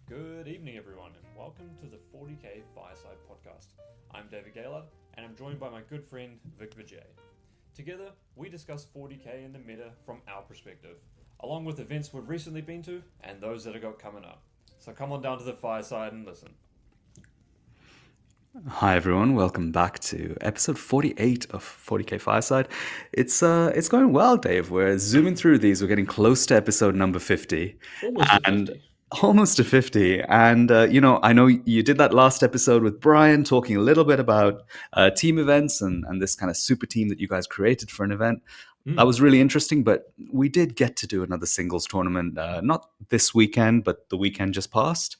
Good evening, everyone, and welcome to the 40K Fireside podcast. I'm David Gaylard, and I'm joined by my good friend Vijay. Together, we discuss 40K in the meta from our perspective, along with events we've recently been to and those that have got coming up. So come on down to the fireside and listen. Hi everyone, welcome back to episode 48 of 40K Fireside. It's going well, Dave. We're zooming through these. We're getting close to episode number 50 Almost to and 50. almost to 50. And I know you did that last episode with Brian talking a little bit about team events and this kind of super team that you guys created for an event. That was really interesting, but we did get to do another singles tournament, not this weekend, but the weekend just passed.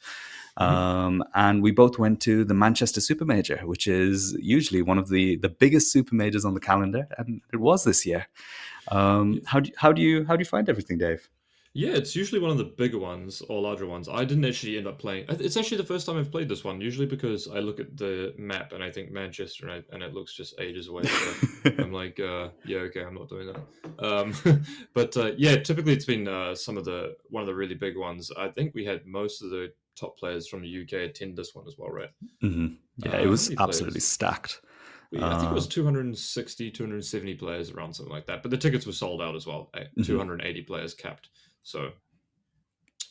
And we both went to the Manchester Super-Major, which is usually one of the biggest super majors on the calendar, and it was this year. How do you find everything, Dave? Yeah, it's usually one of the bigger ones or larger ones. I didn't actually end up playing. It's actually the first time I've played this one, usually because I look at the map and I think Manchester and it looks just ages away. So I'm like, yeah, okay, I'm not doing that. But yeah, typically it's been one of the really big ones. I think we had most of the top players from the UK attend this one as well, right? Yeah, it How was many absolutely players? stacked. I think it was 260, 270 players around something like that. But the tickets were sold out as well. 280 players capped. So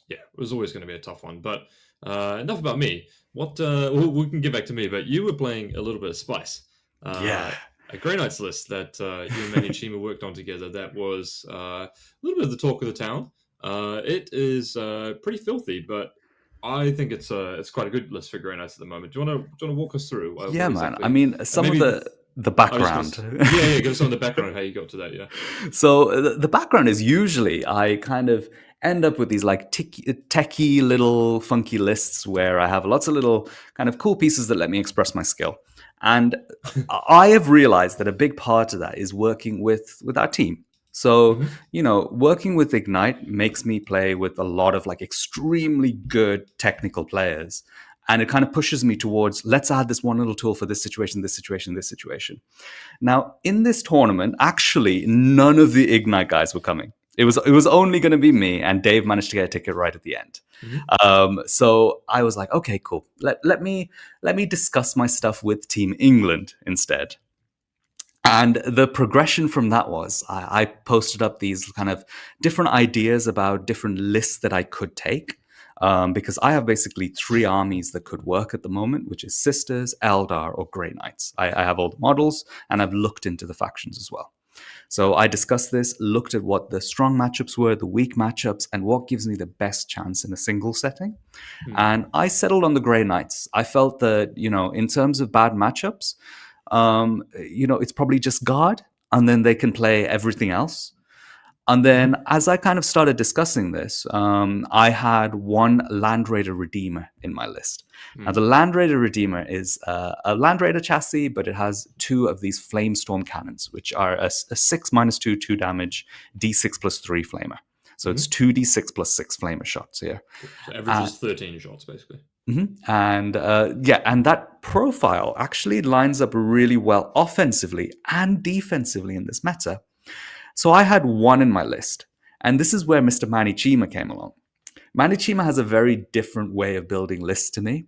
yeah, it was always going to be a tough one. But enough about me. We can get back to me. But you were playing a little bit of Spice, Yeah. a Grey Knights list that you and Manny Chima worked on together. That was a little bit of the talk of the town. It is pretty filthy, but I think it's quite a good list for Grey Knights at the moment. Do you want to walk us through Yeah, what man. I exactly? mean, some of Maybe the I was just background. gonna. Yeah, give us some of the background of how you got to that. Yeah. So the background is usually I kind of end up with these like techie little funky lists where I have lots of little kind of cool pieces that let me express my skill. And I have realized that a big part of that is working with our team. So, Hmm. working with Ignite makes me play with a lot of like extremely good technical players. And it kind of pushes me towards let's add this one little tool for this situation, this situation, this situation. Now, in this tournament, actually, none of the Ignite guys were coming. It was only going to be me, and Dave managed to get a ticket right at the end. Hmm. So I was like, okay, cool. Let me discuss my stuff with Team England instead. And the progression from that was I posted up these kind of different ideas about different lists that I could take. Because I have basically three armies that could work at the moment, which is Sisters, Eldar, or Grey Knights. I have all the models, and I've looked into the factions as well. So I discussed this, looked at what the strong matchups were, the weak matchups, and what gives me the best chance in a single setting. Hmm. And I settled on the Grey Knights. I felt that, in terms of bad matchups, it's probably just guard, and then they can play everything else. And Hmm. then, as I kind of started discussing this, I had one Land Raider Redeemer in my list. Now, Hmm. the Land Raider Redeemer is a Land Raider chassis, but it has two of these Flamestorm cannons, which are a 6 -2, 2 damage, D6 plus 3 flamer. So it's Hmm. 2d6 plus 6 flamer shots here. Cool. So average Uh, is 13 shots basically. And yeah, and that profile actually lines up really well offensively and defensively in this meta. So I had one in my list, and this is where Mr. Manny Chima came along. Manny Chima has a very different way of building lists to me.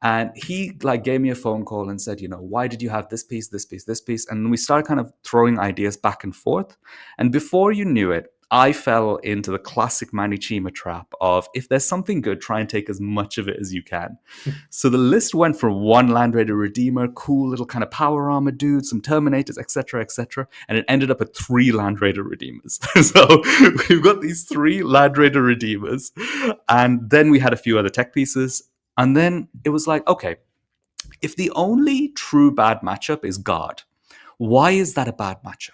And he like gave me a phone call and said, why did you have this piece, this piece, this piece? And we started kind of throwing ideas back and forth. And before you knew it, I fell into the classic Manny Chima trap of if there's something good, try and take as much of it as you can. So the list went from one Land Raider Redeemer, cool little kind of power armor dude, some Terminators, etc., and it ended up at three Land Raider Redeemers. So we've got these three Land Raider Redeemers, and then we had a few other tech pieces, and then it was like, okay, if the only true bad matchup is guard, why is that a bad matchup?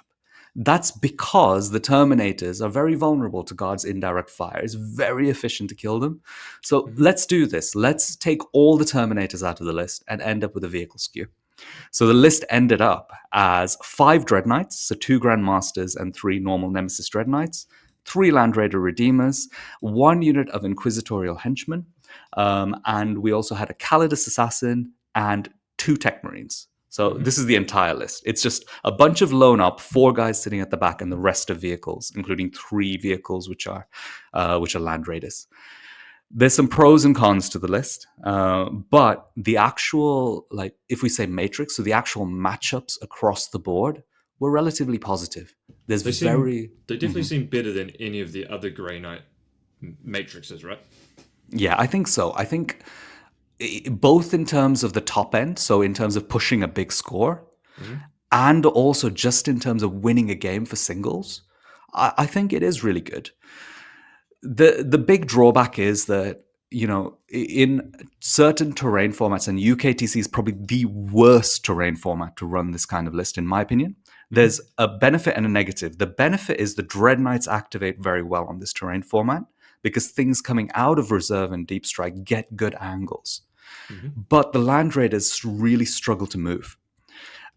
That's because the Terminators are very vulnerable to Guard's indirect fire. It's very efficient to kill them. So Hmm. let's do this. Let's take all the Terminators out of the list and end up with a vehicle skew. So the list ended up as 5 Dread Knights, so 2 Grandmasters and 3 normal Nemesis Dread Knights, 3 Land Raider Redeemers, 1 unit of Inquisitorial Henchmen, and we also had a Calidus Assassin and 2 Tech Marines. So Hmm. this is the entire list. It's just a bunch of lone up, 4 guys sitting at the back, and the rest of vehicles, including 3 vehicles which are Land Raiders. There's some pros and cons to the list, but the actual, like, if we say matrix, so the actual matchups across the board were relatively positive. There's They seem very, they definitely seem better than any of the other Grey Knight matrices, right? yeah, I think so. I think both in terms of the top end, so in terms of pushing a big score, Hmm. and also just in terms of winning a game for singles, I think it is really good. The big drawback is that, in certain terrain formats, and UKTC is probably the worst terrain format to run this kind of list, in my opinion. Hmm. There's a benefit and a negative. The benefit is the Dread Knights activate very well on this terrain format because things coming out of reserve and deep strike get good angles. Hmm. But the Land Raiders really struggle to move.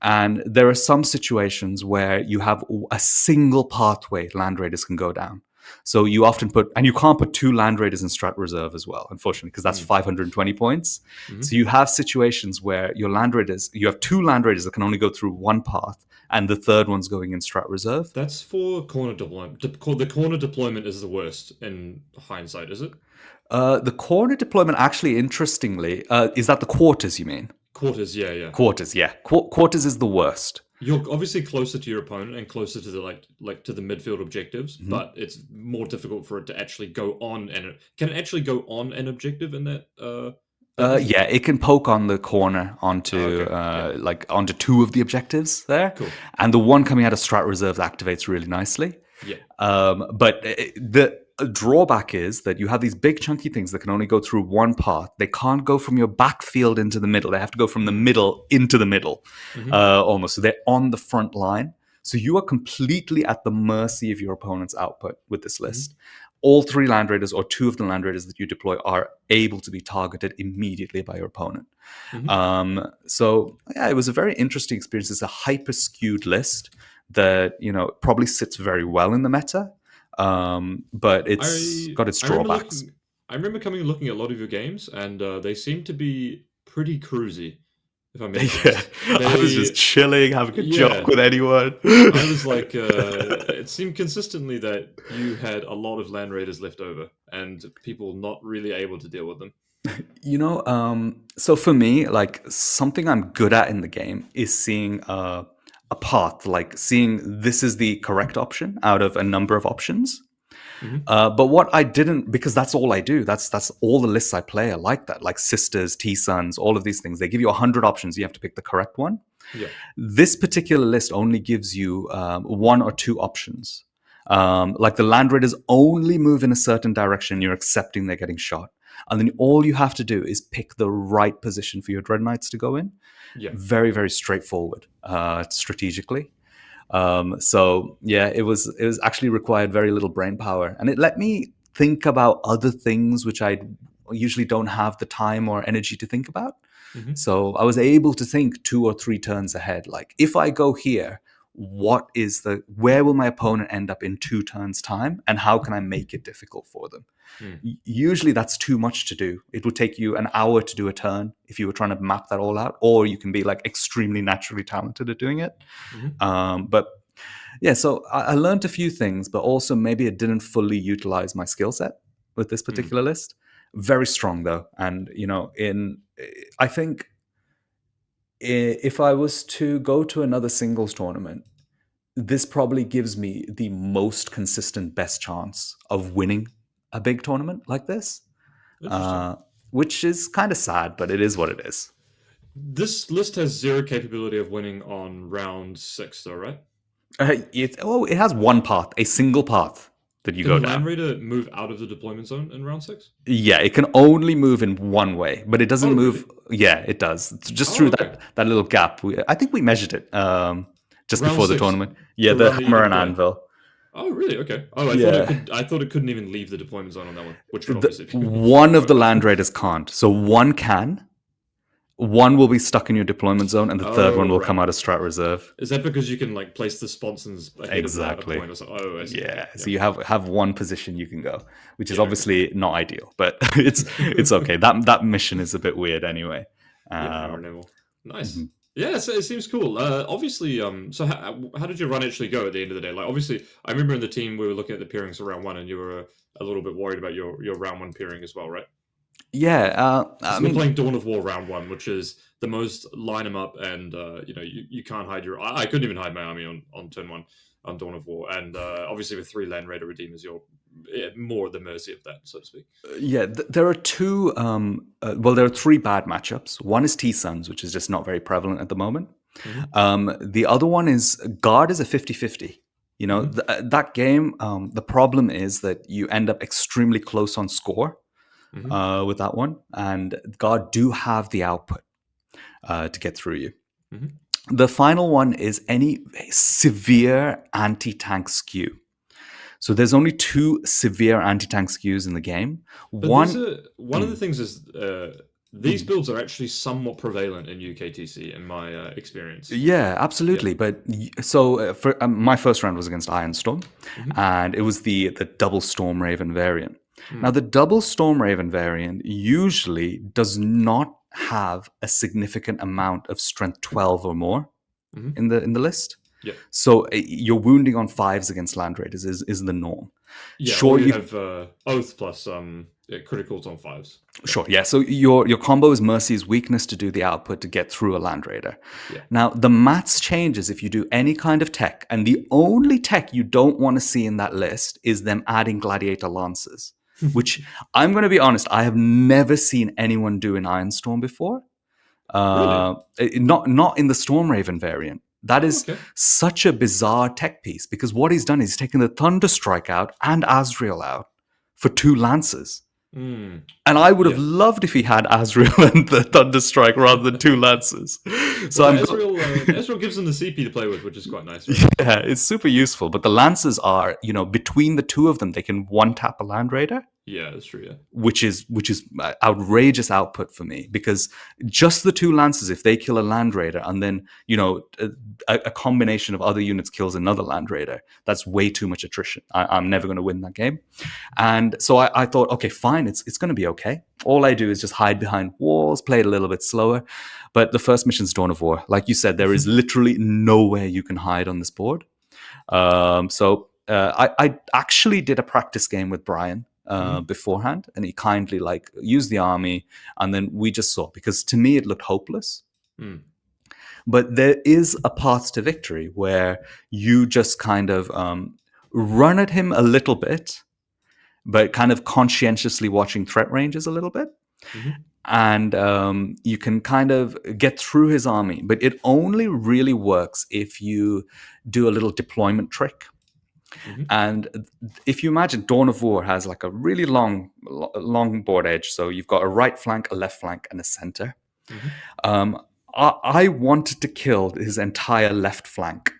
And there are some situations where you have a single pathway Land Raiders can go down. So you often put, and you can't put two Land Raiders in Strat Reserve as well, unfortunately, because that's 520 points. Hmm. So you have situations where your Land Raiders, you have two Land Raiders that can only go through one path, and the third one's going in Strat Reserve. That's for corner deployment. The corner deployment is the worst in hindsight, is it? The corner deployment, actually, interestingly, is that the quarters, you mean? Quarters, yeah, yeah. Quarters, yeah. Quarters is the worst. You're obviously closer to your opponent and closer to the like to the midfield objectives, but it's more difficult for it to actually go on. And can it actually go on an objective in that list? Yeah, it can poke on the corner Oh, onto okay, yeah, onto two of the objectives there, cool, and the one coming out of Strat Reserve activates really nicely. yeah. But the drawback is that you have these big chunky things that can only go through one path. They can't go from your backfield into the middle. They have to go from the middle into the middle, Hmm. almost. So they're on the front line. So you are completely at the mercy of your opponent's output with this list. All three Land Raiders or two of the Land Raiders that you deploy are able to be targeted immediately by your opponent. Hmm. So yeah, it was a very interesting experience. It's a hyper skewed list that probably sits very well in the meta, but it's I got its I remember drawbacks. looking. I remember coming and looking at a lot of your games, and they seem to be pretty cruisy, if I'm being Yeah, honest. I was just They, chilling, having a joke yeah. with anyone. I was like, it seemed consistently that you had a lot of Land Raiders left over, and people not really able to deal with them. So for me, like, something I'm good at in the game is seeing a path, like seeing this is the correct option out of a number of options. Hmm. But what I didn't, because that's all I do. That's all the lists I play are like that, like Sisters, T-Sons, all of these things. They give you 100 options. You have to pick the correct one. Yeah. This particular list only gives you one or two options. Like the Land Raiders only move in a certain direction. You're accepting they're getting shot. And then all you have to do is pick the right position for your Dread Knights to go in. Yeah. Very, very straightforward strategically. So yeah, it was actually required very little brain power, and it let me think about other things which I usually don't have the time or energy to think about. Hmm. So I was able to think 2 or 3 turns ahead. Like, if I go here, where will my opponent end up in 2 turns time, and how can I make it difficult for them? Mm. Usually that's too much to do. It would take you an hour to do a turn if you were trying to map that all out, or you can be like extremely naturally talented at doing it. Hmm. But yeah, so I learned a few things, but also maybe it didn't fully utilize my skill set with this Mm. particular list. Very strong though, and I think if I was to go to another singles tournament, this probably gives me the most consistent best chance of winning a big tournament like this, Interesting. uh, which is kind of sad, but it is what it is. This list has zero capability of winning on round 6, though, right? It has one path, a single path that you Can go the down. Land Raider move out of the deployment zone in round 6? Yeah, it can only move in one way, but it doesn't Oh, move. really? Yeah, it does. It's just Oh, through okay. that little gap. I think we measured it just Round before the 6, tournament. Yeah, the the round that you hammer can and deploy. anvil. Oh, really? Okay. Oh, I thought it Yeah, could. I thought it couldn't even leave the deployment zone on that one, which would the, obviously be one of quite the powerful. land raiders can't. So one can. One will be stuck in your deployment zone, and the third one Oh, will right. come out of strat reserve. Is that because you can like place the sponsons ahead of a Exactly. point or something? Oh, I see. Okay. Yeah. Yeah. So you have one position you can go, which is Yeah. Okay. obviously not ideal, but it's okay. That mission is a bit weird anyway. Yeah. Hammer Um, Neville. Nice. mhm. Yeah, so it seems cool. Obviously, so how did your run actually go at the end of the day? Like, obviously, I remember in the team we were looking at the pairings for round one, and you were a little bit worried about your round one pairing as well, right? Yeah, I Because we're mean, playing Dawn of War round one, which is the most line them up, and you can't hide your. I couldn't even hide my army on turn one on Dawn of War, and obviously with 3 Land Raider Redeemers, you're more at the mercy of that, so to speak. yeah, there are two. Well, there are three bad matchups. One is T Suns, which is just not very prevalent at the moment. Mm-hmm. The other one is Guard is a 50-50. You know, Mm-hmm. that game, the problem is that you end up extremely close on score Mm-hmm. with that one. And Guard do have the output to get through you. Mm-hmm. The final one is any severe anti-tank skew. So there's only two severe anti-tank skews in the game. But these One, are one of the things is these builds are actually somewhat prevalent in UKTC in my experience. yeah, Yeah. absolutely. But so for my first round was against Ironstorm, Mm-hmm. and it was the double Storm Raven variant. Now Mm. the double Storm Raven variant usually does not have a significant amount of strength 12 or more Mm-hmm. in the list. Yeah. So your wounding on fives against Land Raiders is the norm. Yeah, or Sure, you you have Oath plus criticals on fives. Yeah. sure, yeah. So your combo is Mercy's weakness to do the output to get through a Land Raider. Yeah. Now the maths changes if you do any kind of tech, and the only tech you don't want to see in that list is them adding Gladiator Lances, which I'm going to be honest, I have never seen anyone do in Ironstorm before. Really? Not in the Storm Raven variant. That Oh, is okay. such a bizarre tech piece because what he's done is he's taken the Thunderstrike out and Azrael out for 2 lances. Mm. And I would have Yeah. loved if he had Azrael and the Thunderstrike rather than 2 lances. So Well, I'm Ezreal gives them the CP to play with, which is quite nice, right? yeah, it's super useful. But the lances are, between the two of them, they can one tap a Land Raider, Yeah, that's true. Yeah. which is outrageous output for me because just the 2 lances, if they kill a Land Raider and then a combination of other units kills another Land Raider, that's way too much attrition. I'm never going to win that game. And so I thought, okay, fine, it's going to be okay. All I do is just hide behind walls, play it a little bit slower. But the first mission's Dawn of War. Like you said, there is literally nowhere you can hide on this board. I actually did a practice game with Brian Mhm. beforehand, and he kindly used the army, and then we just saw, because to me it looked hopeless. Mm. But there is a path to victory where you just kind of run at him a little bit, but kind of conscientiously watching threat ranges a little bit. Mhm. And you can kind of get through his army, but it only really works if you do a little deployment trick. Mhm. And if you imagine, Dawn of War has like a really long board edge. So you've got a right flank, a left flank, and a center. Mhm. Um, I wanted to kill his entire left flank.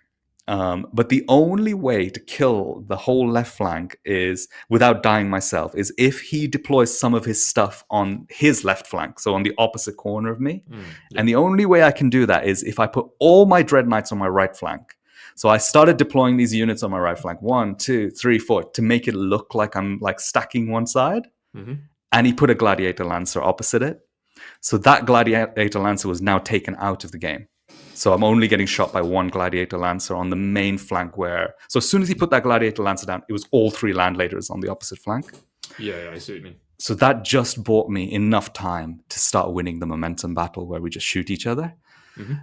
But the only way to kill the whole left flank is without dying myself, is if he deploys some of his stuff on his left flank, so on the opposite corner of me. Mm. Yeah. And the only way I can do that is if I put all my Dread Knights on my right flank. So I started deploying these units on my right flank, 1, 2, 3, 4, to make it look like I'm like stacking one side. Mhm. And he put a Gladiator Lancer opposite it. So that Gladiator Lancer was now taken out of the game. So I'm only getting shot by one Gladiator Lancer on the main flank so as soon as he put that Gladiator Lancer down, it was all 3 Land Raiders on the opposite flank. Yeah, I see what you mean. So that just bought me enough time to start winning the momentum battle where we just shoot each other. Mhm.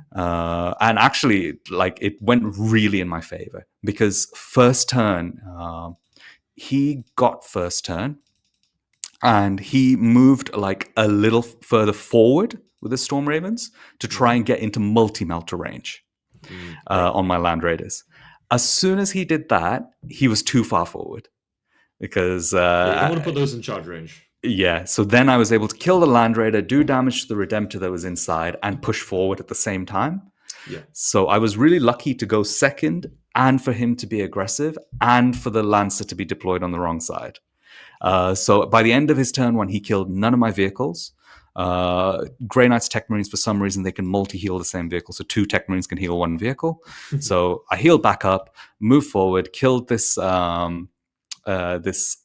And actually, it went really in my favor because first turn, he got first turn and he moved like a little further forward with the Storm Ravens to try Mhm. and get into multi-melter range Right. on my Land Raiders. As soon as he did that, he was too far forward because Yeah, you don't want to put those in charge range. yeah. So then I was able to kill the Land Raider, do damage to the Redemptor that was inside, and push forward at the same time. Yeah. So I was really lucky to go second, and for him to be aggressive, and for the Lancer to be deployed on the wrong side. So by the end of his turn 1, he killed none of my vehicles. Grey Knights Tech Marines, for some reason, they can multi-heal the same vehicle. So 2 Tech Marines can heal 1 vehicle. So I healed back up, moved forward, killed this this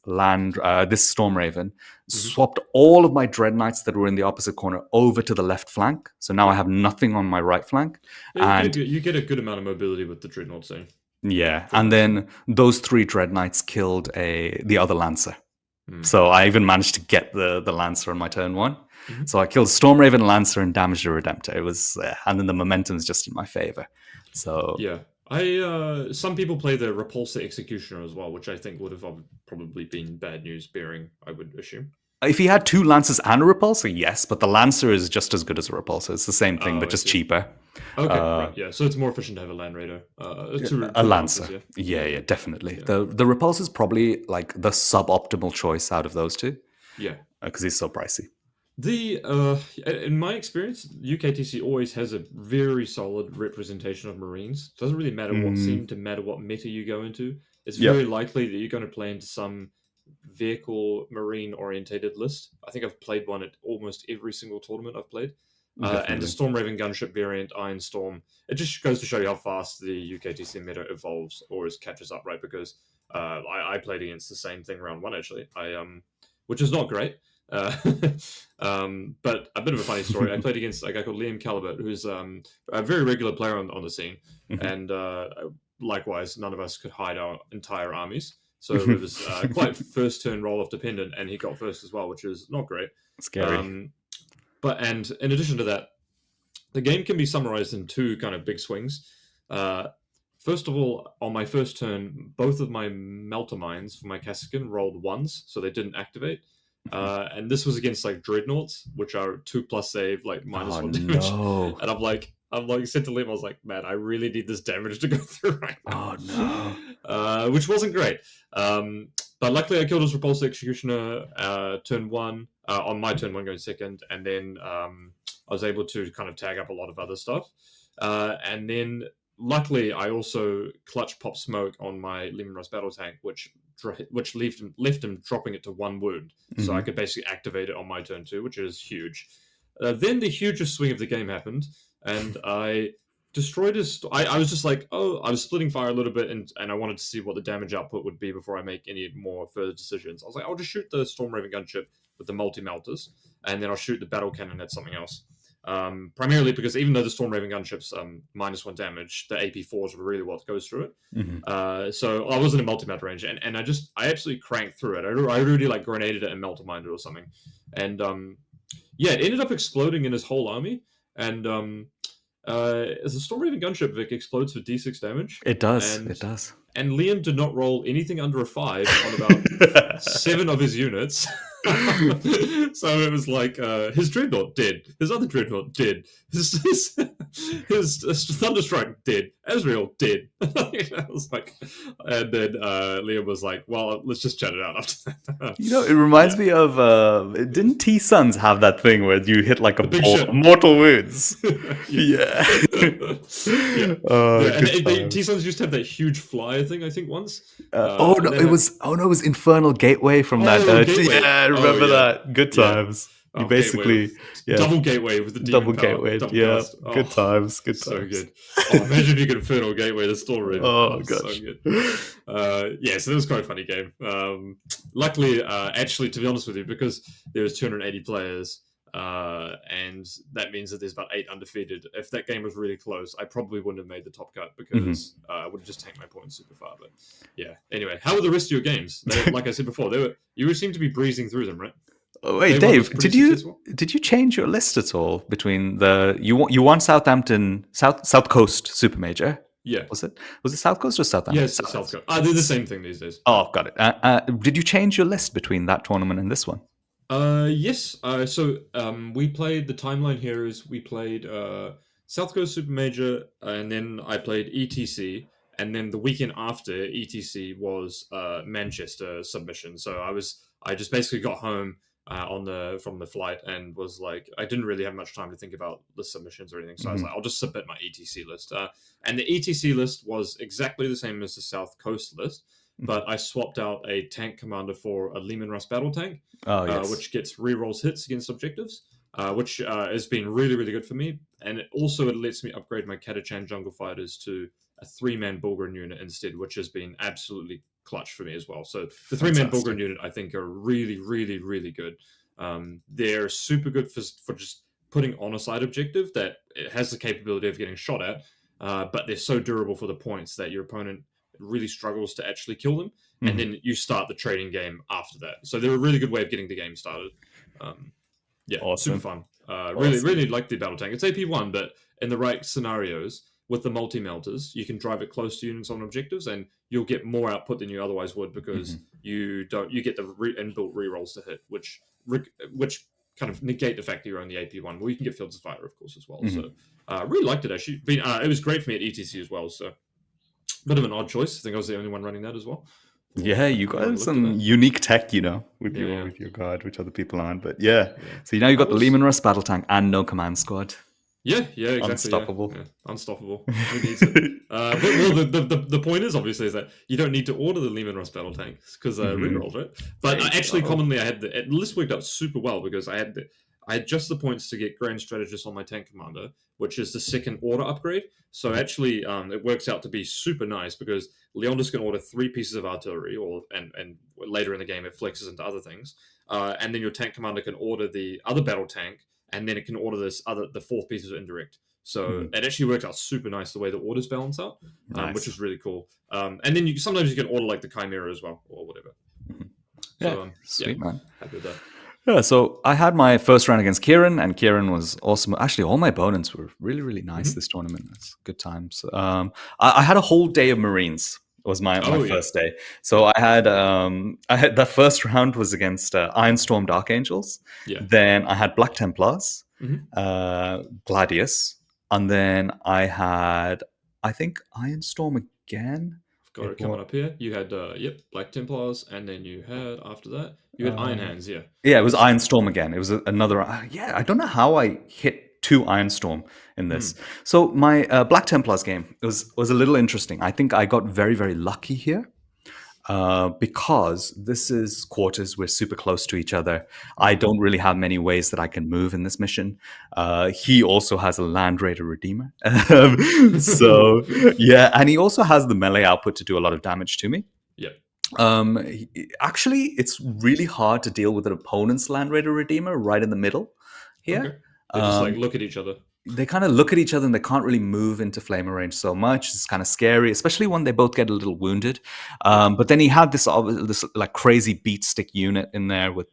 Storm Raven, Mm-hmm. swapped all of my Dread Knights that were in the opposite corner over to the left flank. So now I have nothing on my right flank. Yeah, And you get a good amount of mobility with the Dreadnought zone. yeah, and then those 3 Dread Knights killed the other Lancer. So I even managed to get the Lancer on my turn 1. Mm-hmm. So I killed Storm Raven, Lancer, and damaged the Redemptor. It was, and then the momentum's just in my favor. So yeah, some people play the Repulsor Executioner as well, which I think would have probably been bad news bearing, I would assume. if he had 2 Lancers and a Repulsor, yes, but the Lancer is just as good as a Repulsor. It's the same thing, but just cheaper. Okay, right, yeah. So it's more efficient to have a Land Raider. A Lancer. Yeah, definitely. Yeah. The Repulsor is probably like the suboptimal choice out of those 2. Yeah. Because he's so pricey. In my experience, UKTC always has a very solid representation of Marines. Doesn't really matter what meta you go into. It's very likely that you're going to play into some vehicle Marine orientated list. I think I've played one at almost every single tournament I've played. And the Storm Raven gunship variant, Iron Storm, it just goes to show you how fast the UKTC meta evolves or catches up, right? Because I played against the same thing round 1 actually. Which is not great. But a bit of a funny story. I played against a guy called Liam Calibert, who's a very regular player on the scene, and likewise, none of us could hide our entire armies. So it was quite first turn roll off dependent, and he got first as well, which is not great. Scary. And in addition to that, the game can be summarized in 2 kind of big swings. First of all, on my first turn, both of my Melter Mines for my Kasrkin rolled 1s, so they didn't activate. And this was against like Dreadnoughts, which are 2+ save, like -1 damage. No. And I'm like said to Liam, I was like, man, I really need this damage to go through right now. Oh no. Which wasn't great. But luckily I killed his Repulsor Executioner turn 1, on my turn 1 going second, and then I was able to kind of tag up a lot of other stuff. And then luckily I also clutch pop smoke on my Lehman Russ battle tank, which left him dropping it to 1 wound. So I could basically activate it on my turn 2, which is huge. Then the hugest swing of the game happened, and I destroyed his... I was just like, I was splitting fire a little bit, and I wanted to see what the damage output would be before I make any more further decisions. I was like, I'll just shoot the Storm Raven gunship with the multi-melters, and then I'll shoot the battle cannon at something else. Primarily because even though the Storm Raven gunship's -1 damage, the AP4s were really what goes through it. So I wasn't in multi-melt range, and I absolutely cranked through it. I really like grenaded it and melted minded or something, and it ended up exploding in his whole army. And as a Storm Raven gunship, Vic explodes for D6 damage. It does. And Liam did not roll anything under a 5 on about 7 of his units. So it was like his Dreadnought dead, his other Dreadnought dead, his Thunderstrike dead, Ezreal dead. I was like, and then Liam was like, "Well, let's just chat it out after that." It reminds me of didn't T Sons have that thing where you hit like a mortal wounds? Yeah. T Sons used to have that huge fly thing. I think once. It was Infernal Gateway from that. Gateway. Yeah, I remember that. Good times. You basically double gateway with the demon double gateway. Yeah, good times. Good times. So good. Imagine if you could Infernal Gateway the Storm Raven. Oh gosh. So good. So that was quite a funny game. Luckily, actually, to be honest with you, because there was 280 players, and that means that there's about 8 undefeated. If that game was really close, I probably wouldn't have made the top cut because I would have just tanked my points super far. But yeah. Anyway, how were the rest of your games? Like I said before, you seem to be breezing through them, right? Oh, wait, Dave, did you change your list at all between you won Southampton South Coast Super-Major? Yeah. Was it South Coast or Southampton? Yes, South Coast. They're the same thing these days. Oh, got it. Did you change your list between that tournament and this one? Yes. So we played the timeline here is we played South Coast Super-Major, and then I played ETC, and then the weekend after ETC was Manchester submission. So I just basically got home from the flight and was like, I didn't really have much time to think about the submissions or anything. So I was like, I'll just submit my ETC list. And the ETC list was exactly the same as the South Coast list, but I swapped out a tank commander for a Lehman Russ battle tank, which gets rerolls hits against objectives, which has been really, really good for me. And it lets me upgrade my Catachan jungle fighters to a 3-man Bulgrin unit instead, which has been absolutely clutch for me as well. So the 3-man Bulgarian unit, I think, are really, really, really good. They're super good for just putting on a side objective that it has the capability of getting shot at, but they're so durable for the points that your opponent really struggles to actually kill them, and then you start the trading game after that. So they're a really good way of getting the game started. Super fun. Really like the battle tank. It's AP1, but in the right scenarios with the multi-melters, you can drive it close to units on objectives, and you'll get more output than you otherwise would because you get the inbuilt rerolls to hit, which kind of negate the fact that you're on the AP1. Well, you can get Fields of Fire, of course, as well. So really liked it, actually. It was great for me at ETC as well, so bit of an odd choice. I think I was the only one running that as well. Yeah, you got some unique tech, with your guard, which other people aren't. But so now you got the Lehman Russ battle tank and no command squad. Yeah, exactly. Unstoppable. Yeah. Unstoppable. Who needs it? The point is obviously is that you don't need to order the Lehman Russ battle tanks because rerolls, right? But commonly I had the list worked out super well because I had just the points to get Grand Strategist on my tank commander, which is the second order upgrade. So actually, it works out to be super nice because Leondis can order 3 pieces of artillery, and later in the game it flexes into other things. And then your tank commander can order the other battle tank, and then it can order the 4th piece of indirect. So it actually works out super nice the way the orders balance out, which is really cool. And then sometimes you can order like the Chimera as well, or whatever. Sweet, man. Happy with that. Yeah, so I had my first round against Kieran, and Kieran was awesome. Actually, all my opponents were really, really nice this tournament. It's good times. I had a whole day of Marines. Was my first day. So I had the first round was against Ironstorm Dark Angels. Yeah. Then I had Black Templars, Gladius, and then I had, I think, Ironstorm again. Got it coming up here. You had Black Templars, and then you had after that you had Iron Hands. Yeah, it was Ironstorm again. It was another. I don't know how I hit 2 Ironstorm in this. So my Black Templars game was a little interesting. I think I got very, very lucky here. Because this is quarters, we're super close to each other. I don't really have many ways that I can move in this mission. He also has a Land Raider Redeemer. So, and he also has the melee output to do a lot of damage to me. Yeah. Actually, it's really hard to deal with an opponent's Land Raider Redeemer right in the middle here. Okay. They just look at each other. They kind of look at each other and they can't really move into flamer range so much. It's kind of scary, especially when they both get a little wounded. But then he had this like crazy beat stick unit in there with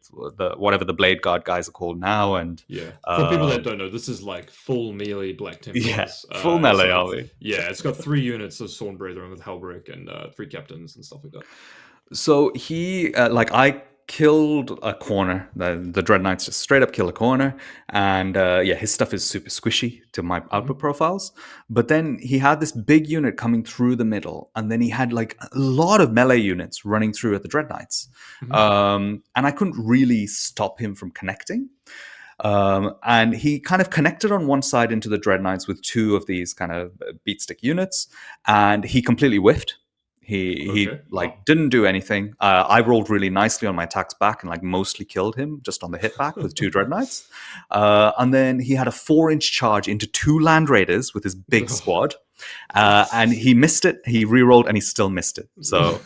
whatever the Blade Guard guys are called now. And for people that don't know, this is like full melee Black Templars. Yeah, full melee, are we? Yeah, it's got 3 units of Storm Brethren with Hellbrick and 3 captains and stuff like that. So he, I killed a corner. The Dread Knights just straight up kill a corner. And his stuff is super squishy to my output profiles. But then he had this big unit coming through the middle. And then he had like a lot of melee units running through at the Dread Knights. And I couldn't really stop him from connecting. And he kind of connected on one side into the Dread Knights with 2 of these kind of beat stick units. And he completely whiffed. He didn't do anything. I rolled really nicely on my attacks back and mostly killed him just on the hit back with 2 Dread Knights. And then he had a 4-inch charge into 2 Land Raiders with his big squad. And he missed it. He re-rolled and he still missed it. So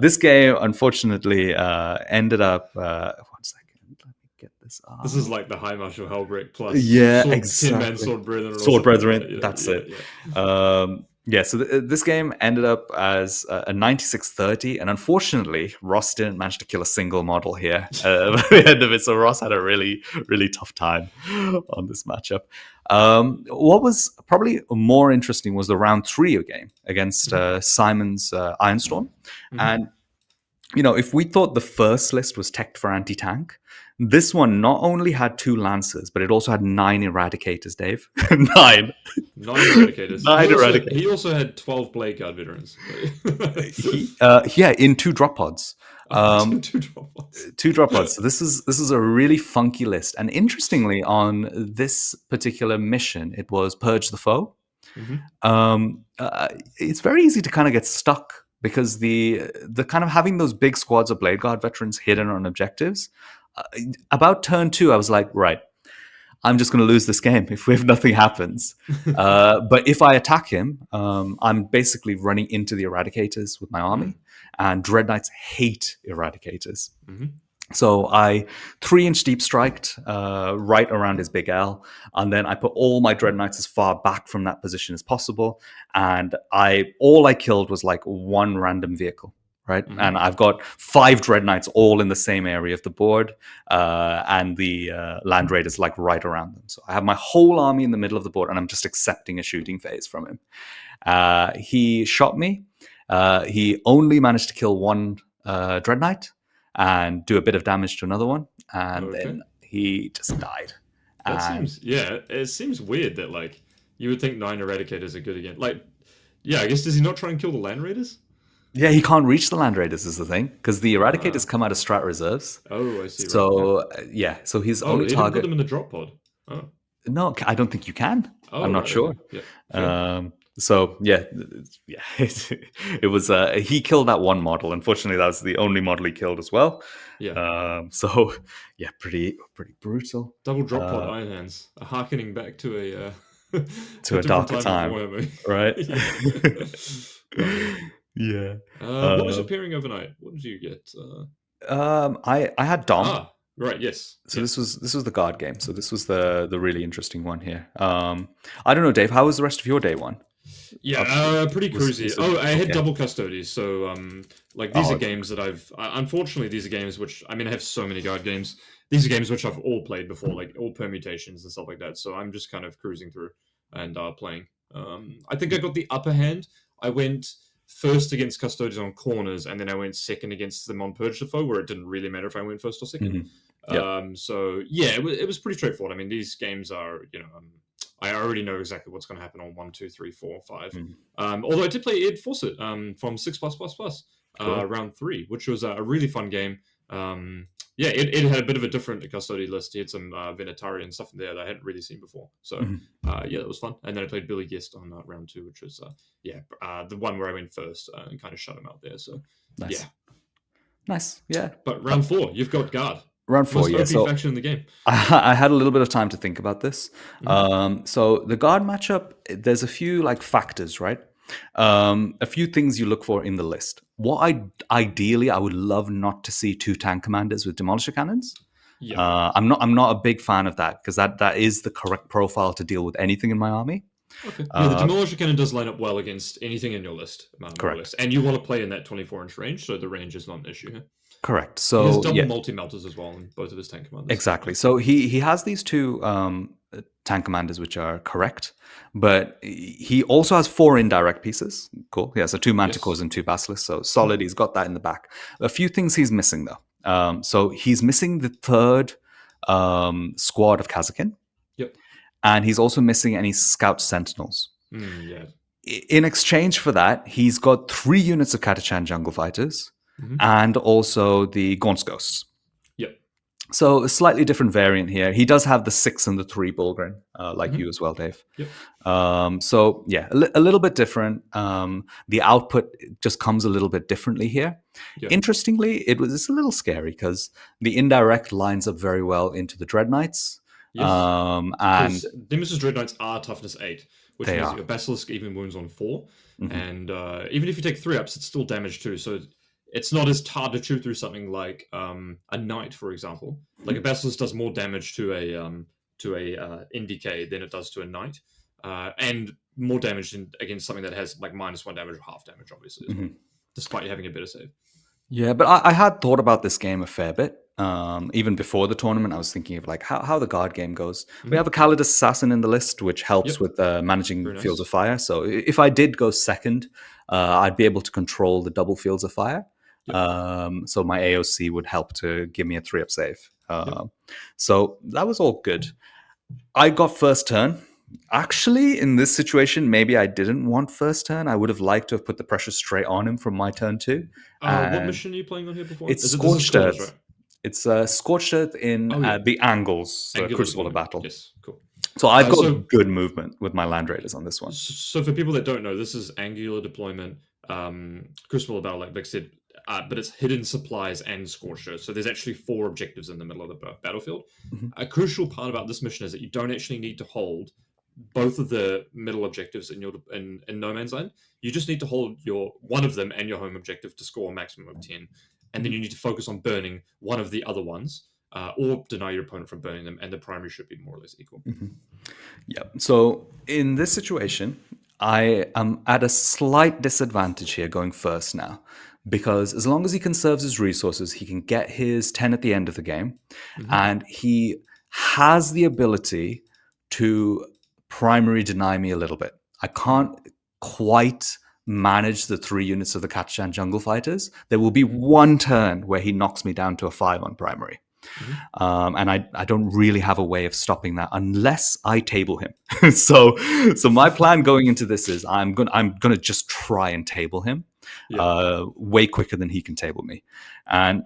this game, unfortunately, ended up... 1 second. Let me get this up. This is like the High Marshal Hellbrick plus exactly. 10-man Sword Brethren. Sword Brethren, that's it. So this game ended up as a 96-30, and unfortunately, Ross didn't manage to kill a single model here at the end of it. So Ross had a really, really tough time on this matchup. What was probably more interesting was the round 3 game against Simon's Ironstorm. And, if we thought the first list was teched for anti-tank, this one not only had 2 Lancers, but it also had 9 Eradicators, Dave. 9. 9 Eradicators. 9 Eradicators. He also had 12 Blade Guard veterans. In 2 drop pods. 2 drop pods. 2 drop pods. So this is a really funky list. And interestingly, on this particular mission, it was Purge the Foe. It's very easy to kind of get stuck because the kind of having those big squads of Blade Guard veterans hidden on objectives. About turn 2, I was like, right, I'm just going to lose this game if nothing happens. But if I attack him, I'm basically running into the Eradicators with my army, and Dread Knights hate Eradicators. Mm-hmm. So I 3-inch deep striked right around his big L, and then I put all my Dread Knights as far back from that position as possible. And all I killed was like one random vehicle, right? Mm-hmm. And I've got 5 Dread Knights all in the same area of the board, and the Land Raiders like right around them. So I have my whole army in the middle of the board, and I'm just accepting a shooting phase from him. He shot me. He only managed to kill one Dread Knight and do a bit of damage to another one, and Okay. then he just died. That And seems, yeah, it seems weird that, like, you would think 9 Eradicators are good again. Like, yeah, I guess, does he not try and kill the Land Raiders? yeah, he can't reach the Land Raiders is the thing, because the Eradicators come out of strat reserves. Oh, I see, right. So yeah, so his Oh, only he didn't put target. them in the drop pod. Oh, No, I don't think you can. oh, I'm not right, sure. okay. Yeah, fair. So yeah, yeah, it was. He killed that one model. Unfortunately, that was the only model he killed as well. Yeah. So yeah, pretty brutal. Double drop pod Iron Hands, harkening back to a To a different darker time of time, Warhammer. right? Yeah. Lovely. Yeah. What was your pairing overnight? What did you get? I had Dom. Right, yes. So Yeah. this was the guard game. So this was the really interesting one here. I don't know, Dave. How was the rest of your day one? Yeah, pretty cruisy. Was it I had okay? double custodies, so like these Oh, are games that unfortunately these are games which I mean I have so many guard games. These are games which I've all played before, like all permutations and stuff like that. So I'm just kind of cruising through and playing. I think I got the upper hand. I went first against custodians on corners, and then I went second against them on Purge the Foe, where it didn't really matter if I went first or 2nd. Yep. So yeah, it was pretty straightforward. I mean, these games are I already know exactly what's going to happen on 1, 2, 3, 4, 5. Although I did play Ed Fawcett from 6+++, Cool. round 3, which was a really fun game. Yeah, it had a bit of a different custody list. He had some Venetari and stuff in there that I hadn't really seen before. So yeah, that was fun. And then I played Billy Guest on round 2, which was the one where I went first and kind of shut him out there. So Nice. yeah, Nice. Yeah. but round 4, you've got Guard. Round 4, Most yeah. OP So faction in the game. I had a little bit of time to think about this. So the guard matchup, there's a few like factors, right? A few things you look for in the list. Ideally I would love not to see 2 tank commanders with demolisher cannons. Yeah. I'm not a big fan of that, because that is the correct profile to deal with anything in my army. Okay. Yeah, the Demolisher Cannon does line up well against anything in your list, more or Correct. less. And you want to play in that 24-inch range, so the range is not an issue here. Correct. He So has double yeah, multi-melters as well in both of his tank commanders. exactly. So he has these 2 tank commanders which are correct, but he also has 4 indirect pieces. Cool. Yeah, so 2 manticores and 2 basilisks. So solid. He's got that in the back. A few things he's missing though. So he's missing the 3rd squad of Kazakin. Yep. And he's also missing any scout sentinels. Yeah. In exchange for that, he's got 3 units of Catachan jungle fighters and also the Gaunt's Ghosts. Yep. So a slightly different variant here. He does have the 6 and the 3 Bullgren, like you as well, Dave. Yep. So yeah, a little bit different. The output just comes a little bit differently here. Yep. Interestingly, it's a little scary because the indirect lines up very well into the Dread Knights. Yes. And Nemesis Dread Knights are toughness 8, which They means are. your Basilisk even wounds on 4. And even if you take 3-ups, it's still damage too. So it's not as hard to chew through something like a Knight, for example. Like a Basilisk does more damage to a NDK than it does to a Knight. And more damage against something that has like -1 damage or half damage, obviously, as well, despite you having a better save. yeah, but I had thought about this game a fair bit. Even before the tournament, I was thinking of like how the guard game goes. We have a Calidus Assassin in the list, which helps with managing Very nice. fields of fire. So if I did go second, I'd be able to control the double fields of fire. So my AOC would help to give me a 3-up save. So that was all good. I got first turn. Actually, in this situation, maybe I didn't want first turn. I would have liked to have put the pressure straight on him from my turn 2. What mission are you playing on here before? It's This is Scorched Claws, Earth. right? It's Scorched Earth in the Angles, Angular Crucible of deployment. Battle. Yes, cool. So I've got so- good movement with my Land Raiders on this one. So for people that don't know, this is Angular deployment, Crucible of Battle, like Vic said. but it's hidden supplies and scorcher. So there's actually 4 objectives in the middle of the battlefield. Mhm. A crucial part about this mission is that you don't actually need to hold both of the middle objectives in No Man's Land. You just need to hold one of them and your home objective to score a maximum of 10, and then you need to focus on burning one of the other ones, or deny your opponent from burning them, and the primary should be more or less equal. Yeah. So in this situation, I am at a slight disadvantage here going first now, because as long as he conserves his resources, he can get his 10 at the end of the game, and he has the ability to primary deny me a little bit. I can't quite manage the 3 units of the Kachan Jungle Fighters. There will be one turn where he knocks me down to a 5 on primary. And I don't really have a way of stopping that unless I table him. so my plan going into this is I'm gonna just try and table him way quicker than he can table me. And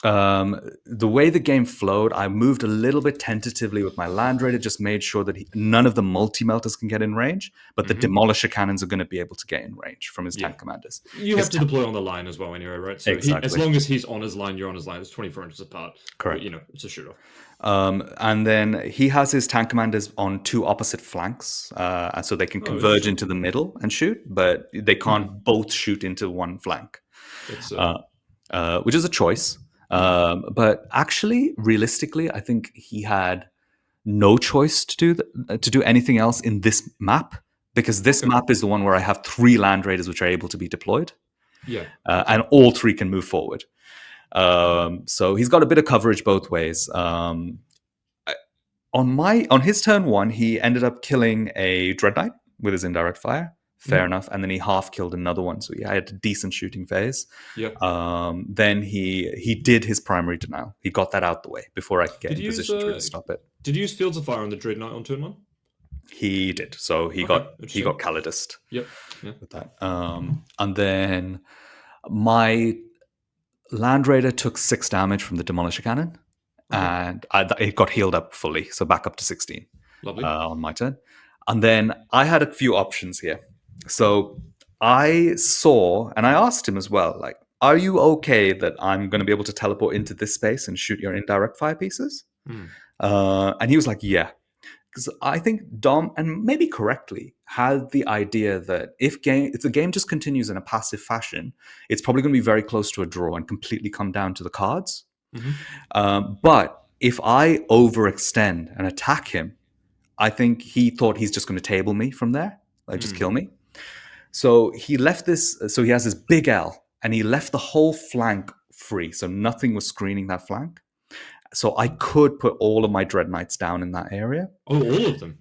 the way the game flowed, I moved a little bit tentatively with my Land Raider, just made sure that none of the multi-melters can get in range, but the Demolisher Cannons are going to be able to get in range from his tank commanders. You have to deploy on the line as well anyway, right? So exactly. as long as he's on his line, you're on his line. It's 24 inches apart. Correct. But, it's a shoot-off. And then he has his tank commanders on 2 opposite flanks, and so they can converge into the middle and shoot, but they can't both shoot into one flank, which is a choice. But actually, realistically, I think he had no choice to do anything else in this map, because this map is the one where I have 3 Land Raiders which are able to be deployed. And all 3 can move forward. So he's got a bit of coverage both ways. On his turn 1, he ended up killing a Dread Knight with his indirect fire. Fair enough. And then he half killed another one, so he had a decent shooting phase. Then he did his primary denial. He got that out the way before I could get in position to really stop it. Did you use Fields of Fire on the Dread Knight on turn 1? He did. So he got Calidused. With that. And then my Land Raider took 6 damage from the Demolisher Cannon, and it got healed up fully, so back up to 16. Lovely. On my turn. And then I had a few options here. So I saw, and I asked him as well, like, are you okay that I'm going to be able to teleport into this space and shoot your indirect fire pieces? And he was like, yeah. Because I think Dom, and maybe correctly, had the idea that if the game just continues in a passive fashion, it's probably going to be very close to a draw and completely come down to the cards. But if I overextend and attack him, I think he thought he's just going to table me from there, like just kill me. So he left this. So he has this big L, and he left the whole flank free. So nothing was screening that flank. So I could put all of my Dread Knights down in that area. Oh, all of them?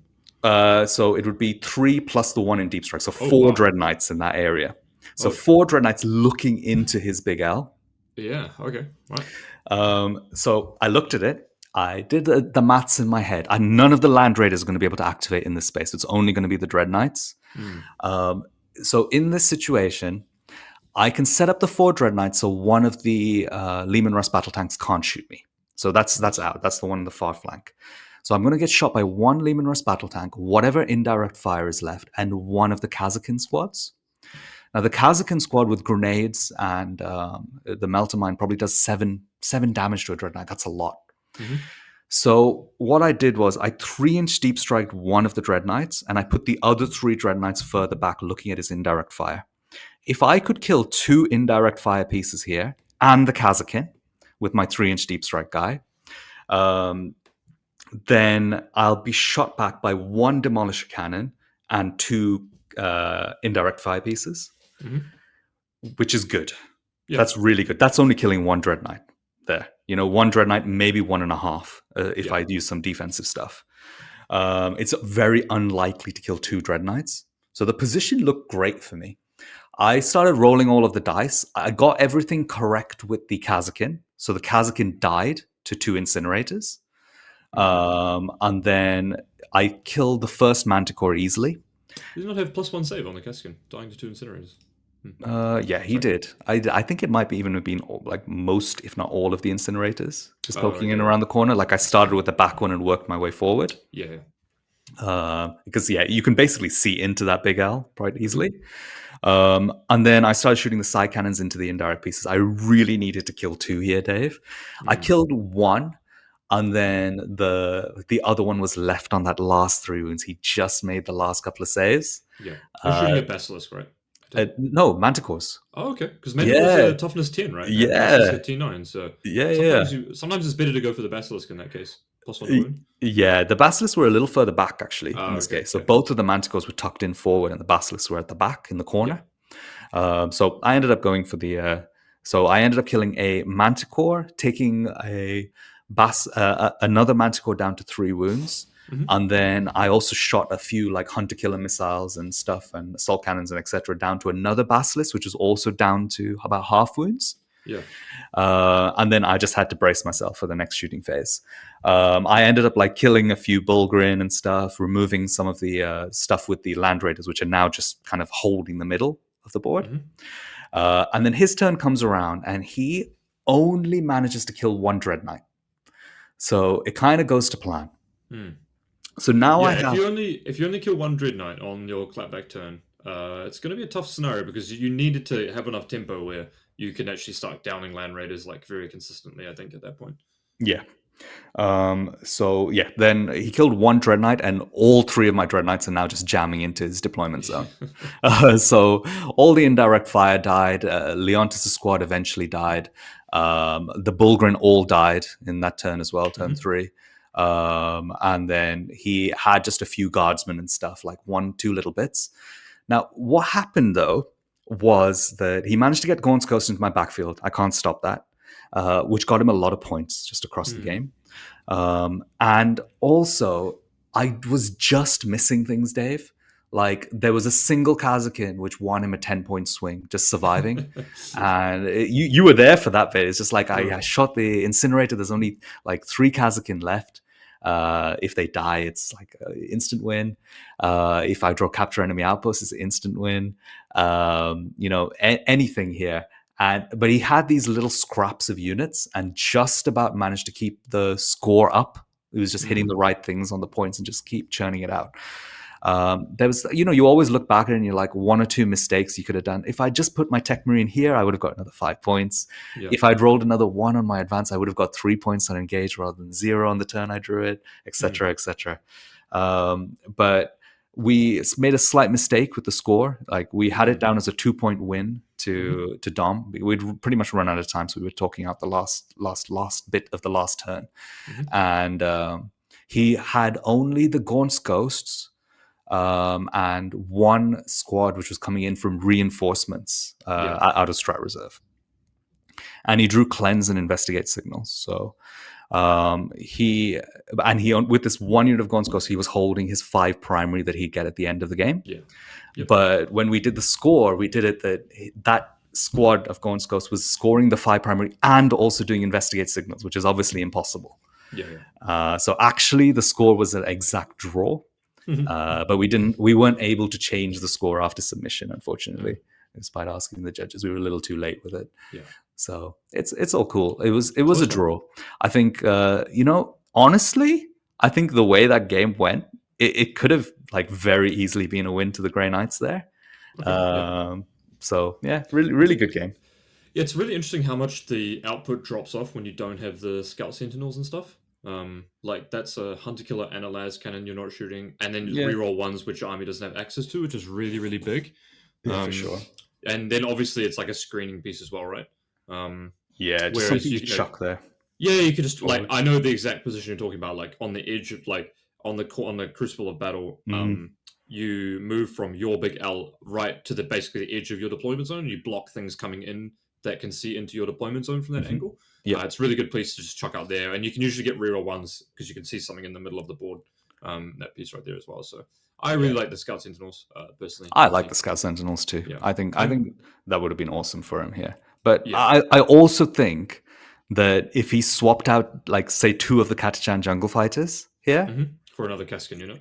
So it would be 3 plus the 1 in Deep Strike. So 4 Dread Knights in that area. So 4 Dread Knights looking into his big L. Yeah, okay. Right. So I looked at it. I did the maths in my head. None of the Land Raiders are going to be able to activate in this space. It's only going to be the Dread Knights. So in this situation, I can set up the 4 Dread Knights so one of the Leman Russ battle tanks can't shoot me. So that's out. That's the one in the far flank. So I'm going to get shot by 1 Leman Russ battle tank, whatever indirect fire is left, and 1 of the Kazakin squads. Now, the Kazakin squad with grenades and the Melter Mine probably does 7 damage to a Dread Knight. That's a lot. So what I did was I 3-inch deep striked 1 of the Dread Knights, and I put the other 3 Dread Knights further back looking at his indirect fire. If I could kill 2 indirect fire pieces here and the Kazakin with my 3-inch deep strike guy, then I'll be shot back by 1 Demolisher Cannon and 2 indirect fire pieces, which is good. That's really good. That's only killing 1 Dread Knight there. 1 Dread Knight, maybe 1.5 if I use some defensive stuff. It's very unlikely to kill 2 Dread Knights. So the position looked great for me. I started rolling all of the dice. I got everything correct with the Kazakin. So the Kazakin died to 2 incinerators. And then I killed the first Manticore easily. Did he not have +1 save on the Kazakin, dying to 2 incinerators? Yeah, he did. I think it might be even have been like most, if not all, of the incinerators just poking in around the corner. Like I started with the back one and worked my way forward. Yeah. Because you can basically see into that big L quite easily. And then I started shooting the side cannons into the indirect pieces. I really needed to kill 2 here, Dave. I Mm, killed 1, and then the other one was left on that last 3 wounds. He just made the last couple of saves. yeah. You're shooting Uh, a Basilisk, right? I take it. no, Manticores. Oh, okay. Because Manticore's Yeah, a toughness 10, right? And Basilisk yeah, at T9. So yeah, yeah. sometimes it's better to go for the Basilisk in that case. +1 to Y- wound. Yeah, the basilisks were a little further back actually in Ah, this okay. case. So Yeah. both of the manticores were tucked in forward, and the basilisks were at the back in the Yeah. corner. So I ended up going for the. So I ended up killing a manticore, taking another manticore down to 3 wounds, Hmm. and then I also shot a few like hunter killer missiles and stuff, and assault cannons and etc. down to another basilisk, which was also down to about half wounds. Yeah. And then I just had to brace myself for the next shooting phase. I ended up like killing a few Bulgrin and stuff, removing some of the stuff with the Land Raiders, which are now just kind of holding the middle of the board. Hmm. And then his turn comes around, and he only manages to kill 1 Dread Knight. So it kind of goes to plan. Mm. So now Yeah. I have. If you only kill 1 Dread Knight on your clapback turn, it's going to be a tough scenario because you needed to have enough tempo where you can actually start downing Land Raiders like very consistently. I think at that point. Yeah. So yeah, then he killed 1 Dread Knight, and all 3 of my Dread Knights are now just jamming into his deployment zone. So all the indirect fire died. Leontis' squad eventually died. The Bulgrin all died in that turn as well, turn Hmm. 3. And then he had just a few guardsmen and stuff, like 1, 2 little bits. Now, what happened though was that he managed to get Gaunt's Ghost into my backfield. I can't stop that, which got him a lot of points just across the Mm. game. And also, I was just missing things, Dave. Like there was a single Kazakin which won him a 10-point swing, just surviving. And you were there for that bit. It's just like I Brutal. shot the incinerator. There's only like 3 Kazakin left. If they die, it's like an instant win. If I draw capture enemy outpost, it's an instant win. Anything here. But he had these little scraps of units and just about managed to keep the score up. He was just hitting Mm. the right things on the points and just keep churning it out. There was, you always look back at it and you're like 1 or 2 mistakes you could have done. If I just put my Tech Marine here, I would have got another 5 points. Yeah. If I'd rolled another 1 on my advance, I would have got 3 points on engage rather than 0 on the turn I drew it, Mm. etc., etc. But we made a slight mistake with the score. Like we had it Mm. down as a 2-point win Hmm. to Dom. We'd pretty much run out of time, so we were talking out the last bit of the last turn, Hmm. and he had only the Gaunt's Ghosts and 1 squad which was coming in from reinforcements Yeah. out of Strat Reserve, and he drew Cleanse and Investigate signals. So he with this 1 unit of Gaunt's Ghost, he was holding his 5 primary that he'd get at the end of the game. Yeah. Yep. But when we did the score, we did it that squad of Gaunt's Ghost was scoring the 5 primary and also doing Investigate signals, which is obviously impossible. Yeah. Yeah. So actually, the score was an exact draw, Mhm. but we weren't able to change the score after submission, Mm. unfortunately. Despite asking the judges, we were a little too late with it. Yeah. So it's all cool. It was a Close one. draw. I think honestly, I think the way that game went, it could have like very easily been a win to the Grey Knights there. Okay. Yeah. So yeah, really I really think good game. yeah, it's really interesting how much the output drops off when you don't have the scout sentinels and stuff. Like that's a hunter killer and a las cannon you're not shooting, and then Yeah, reroll ones which your army doesn't have access to, which is really really big. yeah, for Um, sure. and then obviously it's like a screening piece as well, right? Um, Yeah, just whereas something you to know, chuck there. yeah, you could just like Forward. I know the exact position you're talking about, like on the edge of like on the crucible of battle. Mm, You move from your big L right to the basically the edge of your deployment zone. And you block things coming in that can see into your deployment zone from that hmm. angle. Yep. It's a really good place to just chuck out there, and you can usually get reroll ones because you can see something in the middle of the board. That piece right there as well. So I really Yeah. like the Scout Sentinels personally. I I like think the Scout Sentinels too. yeah, I think that would have been awesome for him here. But yeah, I also think that if he swapped out like say 2 of the Katachan jungle fighters here, for another Cascan unit.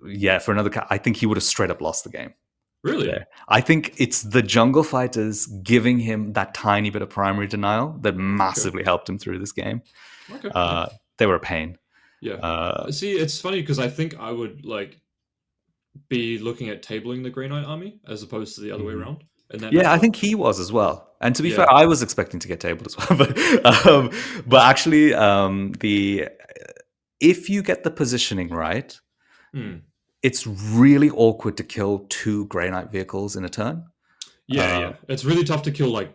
yeah, for another I think he would have straight up lost the game Really? there. I think it's the jungle fighters giving him that tiny bit of primary denial that Okay. massively helped him through this game. Okay. Yeah. They were a pain. Yeah. Uh, See, it's funny because I think I would like be looking at tabling the Grey Knight army as opposed to the other way Mhm. around in that Yeah, I matchup. think he was as well. And to be fair, Yeah. I was expecting to get tabled as well. But actually, the if you get the positioning right, Hmm. it's really awkward to kill two Grey Knight vehicles in a turn. Yeah, Uh, yeah. It's really tough to kill like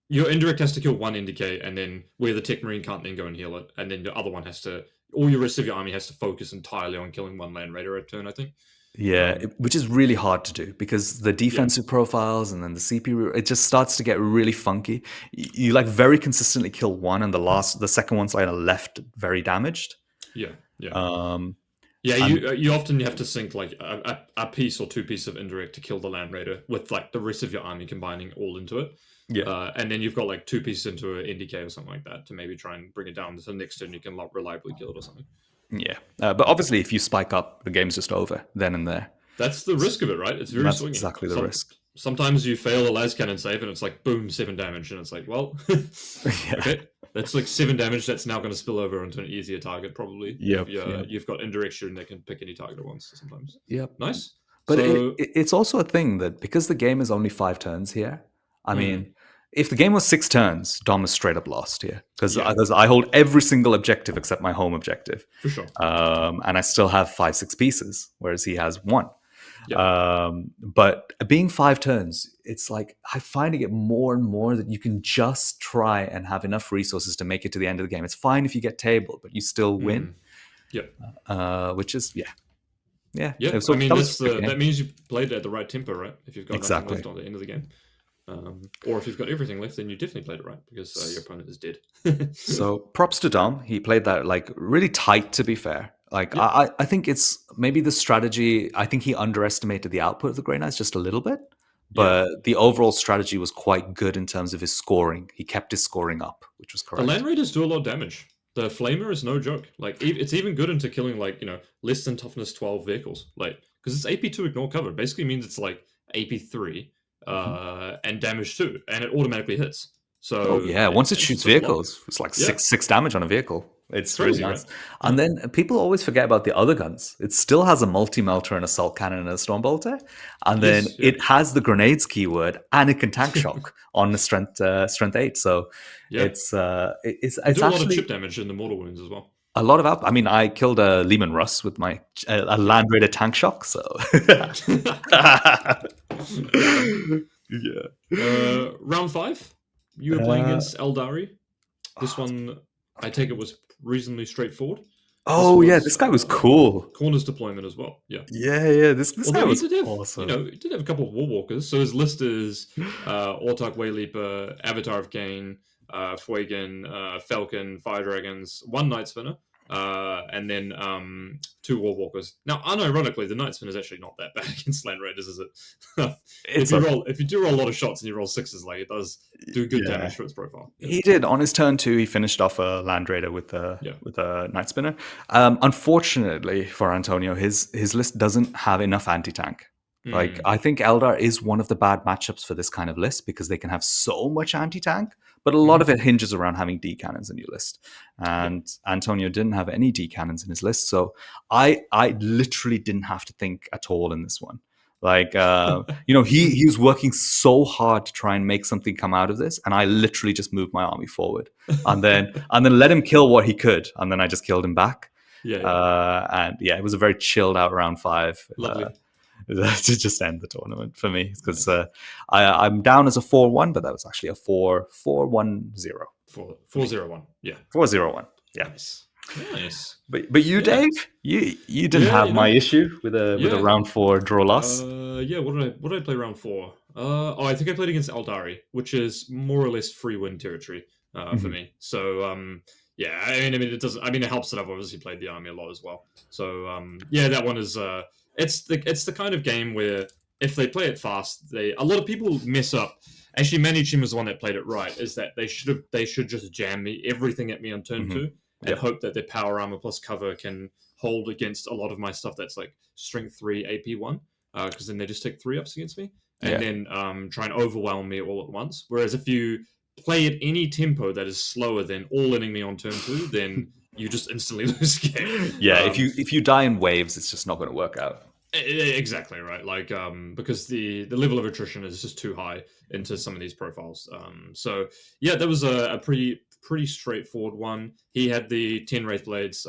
your indirect has to kill one indicate and then where the Tech Marine can't then go and heal it, and then the other one has to all your rest of your army has to focus entirely on killing one land raider a turn, I think. yeah, Um which is really hard to do because the yeah, defensive profiles and then the CPU, it just starts to get really funky. You like very consistently kill one, and the second one's like left very damaged. yeah, yeah. Um, Yeah, and you often have to sink like a piece or two pieces of indirect to kill the land raider with like the rest of your army combining all into it. yeah, And then you've got like two pieces into an NDK or something like that to maybe try and bring it down. So next turn you can reliably kill it or something. yeah. But obviously, if you spike up, the game's just over then and there. That's the risk of it, right? It's very That's swingy. exactly the risk. Sometimes you fail a las cannon save and it's like boom, 7 damage, and it's like, well, Yeah. okay, that's like 7 damage. That's now going to spill over into an easier target, probably. Yep. If Yep. you've got indirect shooting that can pick any target at once. Sometimes, Yep. nice. But So, it's also a thing that because the game is only 5 turns here, I mm, mean, if the game was 6 turns, Dom is straight up lost here because yeah, I hold every single objective except my home objective, for sure. and I still have 5, 6 pieces, whereas he has one. Yeah. But being 5 turns, it's like I'm finding it more and more that you can just try and have enough resources to make it to the end of the game. It's fine if you get tabled, but you still win, Mm, yep. which is yeah. Yeah. So I mean, that was a good game. that means you played it at the right tempo, right? If you've got nothing Exactly. left on the end of the game, or if you've got everything left, then you definitely played it right because your opponent is dead. So props to Dom. He played that like really tight, to be fair. Like Yep. I think it's maybe the strategy. I think he underestimated the output of the Grey Knights just a little bit, Yeah. but the overall strategy was quite good in terms of his scoring. He kept his scoring up, which was The correct. land raiders do a lot of damage. The flamer is no joke. Like it's even good into killing like less than toughness 12 vehicles. Like because it's AP2 ignore cover. Basically means it's like AP3 Mhm. and damage 2, and it automatically hits. Oh So yeah, once it it's shoots just overload. vehicles, it's like Yeah, six damage on a vehicle. it's It's really crazy, right? nice. Yeah. And then people always forget about the other guns. It still has a multi-melter, an assault cannon, and a storm bolter. And then Yes. Yeah. it has the grenades keyword, and it can tank shock on the strength 8. So Yeah. You it's do a lot of chip actually damage in the mortal wounds as well. a lot of I mean, I killed a Lehman Russ with my a Yeah. Land Raider tank shock. So Got him. yeah. Round 5, you were playing Uh, against Eldari. This one, I take it, was reasonably straightforward. This oh yeah, was this guy was cool. corners deployment as well. Yeah. Yeah, yeah. This guy Although he was did have, awesome. he did have a couple of war walkers. So his list is Autark Wayleaper, Avatar of Gain, Fuegan, Falcon, Fire Dragons, one Night Spinner, and then 2 war walkers. Now, unironically, the Night Spinner is actually not that bad against Land Raiders, is it? It's okay. If you do roll a lot of shots and you roll 6s, like it does do good Yeah. damage for its profile. Yeah. He did on his turn 2. He finished off a Land Raider with Yeah. a Night Spinner. Unfortunately for Antonio, his list doesn't have enough anti tank. Like Mm, I think Eldar is one of the bad matchups for this kind of list because they can have so much anti tank, but a lot of hmm it hinges around having D cannons in your list. Yeah. And Antonio didn't have any D cannons in his list, so I literally didn't have to think at all in this one. Like he was working so hard to try and make something come out of this, and I literally just moved my army forward, and then let him kill what he could, and then I just killed him back. Yeah. Yeah. And yeah, it was a very chilled out round 5 Lovely. to just end the tournament for me because Nice. I'm down as a 4-1, but that was actually a 4-4-1-0 for me. 4-0-1. Yeah. 4-0-1. Yeah. Nice. Nice. But you, Yeah. Dave, you didn't Yeah, have my issue with a Yeah. round 4 draw loss. Yeah, what did I play round 4? I think I played against Eldari, which is more or less free win territory for Mhm. me. So yeah, I mean it doesn't. I mean it helps that I've obviously played the army a lot as well. So yeah, that one is it's the kind of game where if they play it fast, a lot of people mess up. Actually, Manichim was the one that played it right. Is that they should just jam everything at me on turn Mhm. 2 and Yep. hope that their power armor plus cover can hold against a lot of my stuff that's like strength 3 AP1 because then they just take 3 ups against me and Yeah. then try and overwhelm me all at once. Whereas if you play at any tempo that is slower than all-inning me on turn 2, then you just instantly lose the game. Yeah, if you die in waves, it's just not going to work out. Exactly right. Like, because the level of attrition is just too high into some of these profiles. So yeah, that was a pretty straightforward one. He had the 10 Wraith Blades.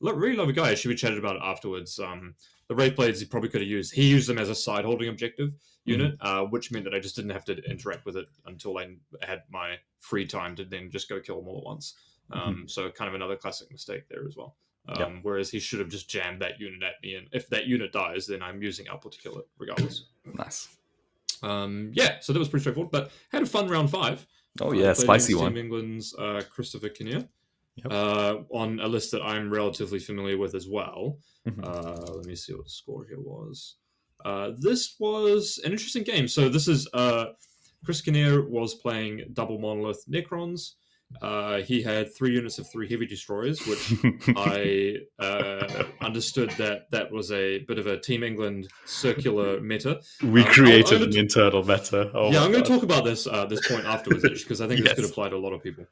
Really lovely guy. Actually, we chatted about it afterwards. The Wraith Blades he probably could have used. He used them as a side holding objective unit, which meant that I just didn't have to interact with it until I had my free time to then just go kill them all at once. So kind of another classic mistake there as well. Yep. Whereas he should have just jammed that unit at me, and if that unit dies, then I'm using output to kill it, regardless. Nice. Yeah, so that was pretty straightforward, but had a fun round 5. Oh yeah, played spicy against one. Team England's Christopher Kinnear, Yep. on a list that I'm relatively familiar with as well. Mhm. Let me see what the score here was. This was an interesting game. So this is Chris Kinnear was playing double monolith Necrons. He had 3 units of 3 heavy destroyers, which I understood that was a bit of a Team England circular meta. We created an internal meta. Oh yeah, my I'm going God. to talk about this point afterwards, because I think this could Yes. apply to a lot of people.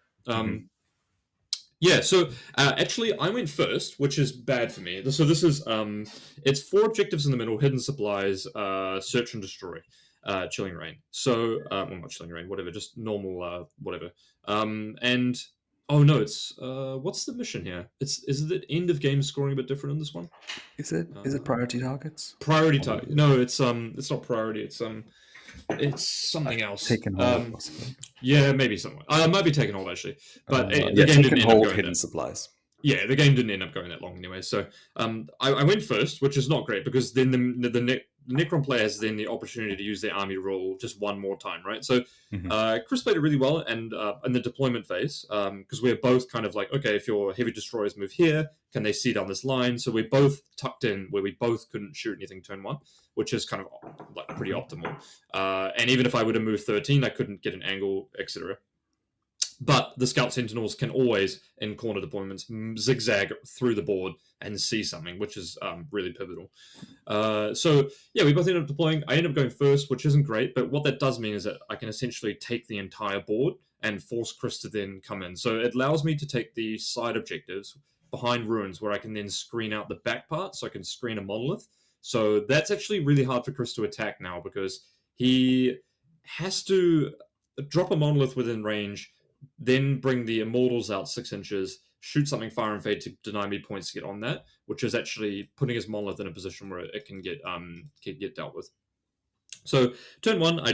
Yeah, so actually, I went first, which is bad for me. So this is it's 4 objectives in the middle: hidden supplies, search and destroy, chilling rain. So well, not chilling rain, whatever, just normal whatever. And oh no, it's what's the mission here? Is the end of game scoring a bit different in this one? Is it priority targets? Priority target? No, it's not priority. It's something else. Taken hold, possibly. Yeah, maybe someone. I might be taking hold actually, but the Yeah, game taken didn't end up hold, going hidden there. supplies. Yeah, the game didn't end up going that long anyway. So I went first, which is not great, because then the Necron player has then the opportunity to use their army rule just one more time, right? So Chris played it really well, and in the deployment phase, because we're both kind of like, okay, if your heavy destroyers move here, can they see down this line? So we're both tucked in where we both couldn't shoot anything turn 1, which is kind of like pretty optimal. And even if I would have moved 13, I couldn't get an angle, etc. But the Scout Sentinels can always, in corner deployments, zigzag through the board and see something, which is really pivotal. So, yeah, we both ended up deploying. I ended up going first, which isn't great, but what that does mean is that I can essentially take the entire board and force Chris to then come in. So it allows me to take the side objectives behind ruins, where I can then screen out the back part, so I can screen a monolith. So that's actually really hard for Chris to attack now, because he has to drop a monolith within range, then bring the immortals out 6 inches, shoot something fire and fade to deny me points to get on that, which is actually putting his monolith in a position where it can get dealt with. So turn 1, I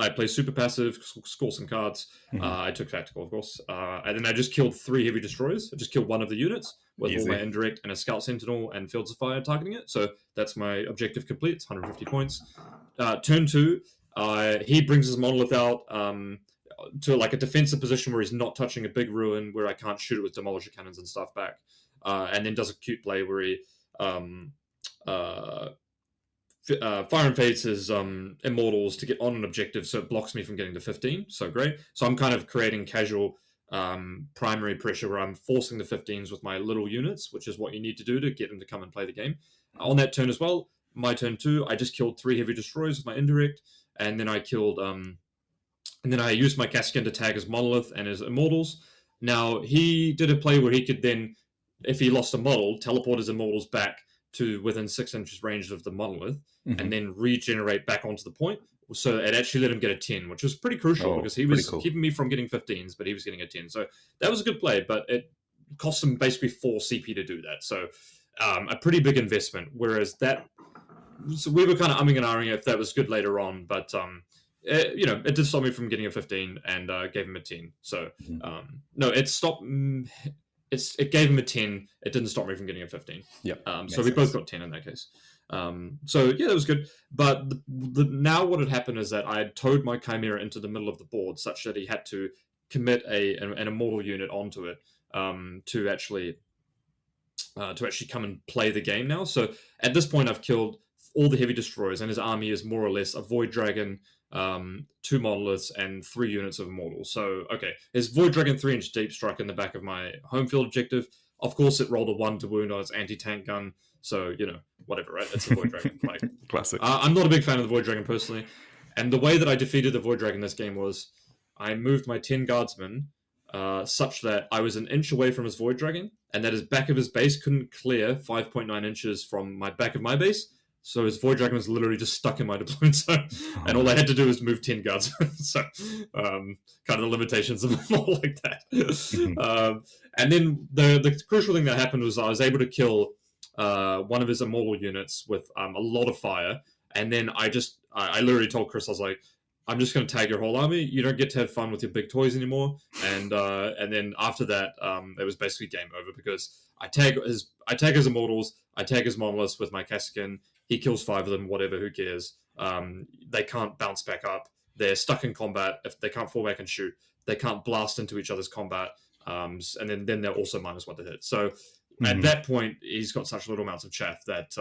play super passive, score some cards. I took tactical, of course, and then I just killed 3 heavy destroyers. I just killed one of the units with all my indirect and a scout sentinel and fields of fire targeting it. So that's my objective complete. It's 150 points. Turn 2, he brings his monolith out to like a defensive position where he's not touching a big ruin, where I can't shoot it with demolisher cannons and stuff back, and then does a cute play where he fire and fades his immortals to get on an objective, so it blocks me from getting to 15. So great. So I'm kind of creating casual primary pressure, where I'm forcing the 15s with my little units, which is what you need to do to get them to come and play the game. On that turn as well, my turn 2, I just killed 3 heavy destroyers with my indirect, and then I killed and then I used my Kaskin to tag his monolith and his immortals. Now, he did a play where he could then, if he lost a model, teleport his immortals back to within 6 inches range of the monolith, and then regenerate back onto the point. So it actually let him get a 10, which was pretty crucial, because he was keeping me from getting 15s, but he was getting a 10. So that was a good play, but it cost him basically 4 CP to do that. So a pretty big investment, whereas that... So we were kind of umming and ahhing if that was good later on, but... it did stop me from getting a 15 and gave him a 10. So, no, it stopped. It gave him a 10. It didn't stop me from getting a 15. So we both got 10 in that case. So yeah, that was good. But now what had happened is that I had towed my Chimera into the middle of the board, such that he had to commit an immortal unit onto it to actually come and play the game now. So at this point, I've killed all the heavy destroyers, and his army is more or less a Void Dragon, 2 monoliths, and 3 units of immortals. So, okay, his Void Dragon 3-inch deep struck in the back of my home field objective. Of course, it rolled a 1 to wound on its anti-tank gun. So, whatever, right? It's a Void Dragon. Like, classic. I'm not a big fan of the Void Dragon personally. And the way that I defeated the Void Dragon this game was I moved my 10 guardsmen such that I was an inch away from his Void Dragon, and that his back of his base couldn't clear 5.9 inches from my back of my base, So his Void Dragon was literally just stuck in my deployment zone, Oh, and all no. I had to do was move 10 guards. So, kind of the limitations of it, more like that. Mhm. And then the crucial thing that happened was I was able to kill one of his immortal units with a lot of fire, and then I literally told Chris, I was like, I'm just going to tag your whole army. You don't get to have fun with your big toys anymore. And then after that, it was basically game over because I tag his immortals, I tag his monoliths with my Kaskin. He kills 5 of them. Whatever, who cares? They can't bounce back up. They're stuck in combat. If they can't fall back and shoot, they can't blast into each other's combat. And then they're also -1 to hit. So at Mhm. that point, he's got such little amounts of chaff that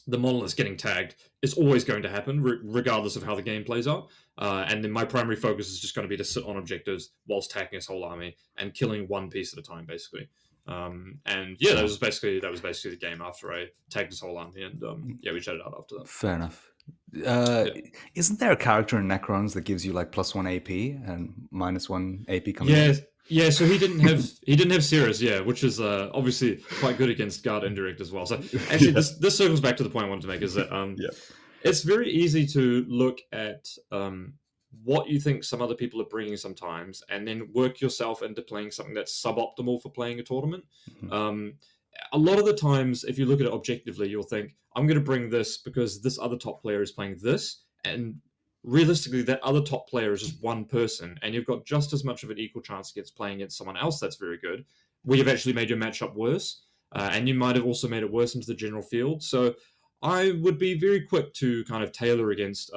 the monoliths getting tagged is always going to happen, regardless of how the game plays out. And then my primary focus is just going to be to sit on objectives whilst tagging his whole army and killing one piece at a time, basically. And yeah, Sure. that was basically the game after I tagged his whole army, and yeah, we chatted out after that. Fair enough. Uh, Yeah, isn't there a character in Necrons that gives you like +1 AP and -1 AP coming yeah, in? yeah. So he didn't have Cirrus, yeah, which is obviously quite good against guard indirect as well. So actually, Yeah. this circles back to the point I wanted to make is that Yeah. it's very easy to look at what you think some other people are bringing sometimes, and then work yourself into playing something that's suboptimal for playing a tournament. Mhm. Um, a lot of the times, if you look at it objectively, you'll think, I'm going to bring this because this other top player is playing this. And realistically, that other top player is just one person, and you've got just as much of an equal chance against playing against someone else that's very good, where you've actually made your matchup worse. And you might have also made it worse into the general field. So I would be very quick to kind of tailor against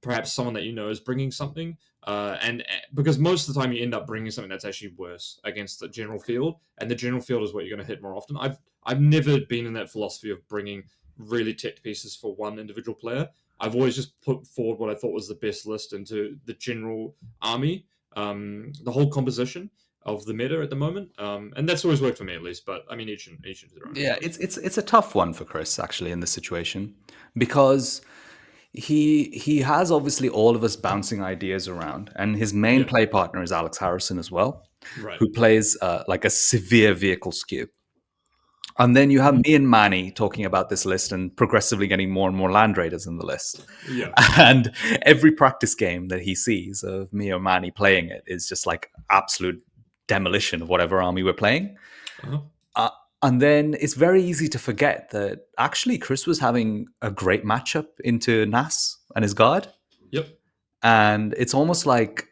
perhaps someone that you know is bringing something, and because most of the time you end up bringing something that's actually worse against the general field, and the general field is what you're going to hit more often. I've never been in that philosophy of bringing really tech pieces for one individual player. I've always just put forward what I thought was the best list into the general army, the whole composition of the meta at the moment, and that's always worked for me at least. But I mean, each and their own, I Yeah, suppose. it's a tough one for Chris actually in this situation because he has obviously all of us bouncing ideas around, and his main Yeah, play partner is Alex Harrison as well, right. who plays like a severe vehicle skew. And then you have Mhm. me and Manny talking about this list and progressively getting more and more land raiders in the list. Yeah. And every practice game that he sees of me or Manny playing it is just like absolute demolition of whatever army we're playing. Uh-huh. Uh, and then it's very easy to forget that actually Chris was having a great matchup into Nas and his guard. Yep. And it's almost like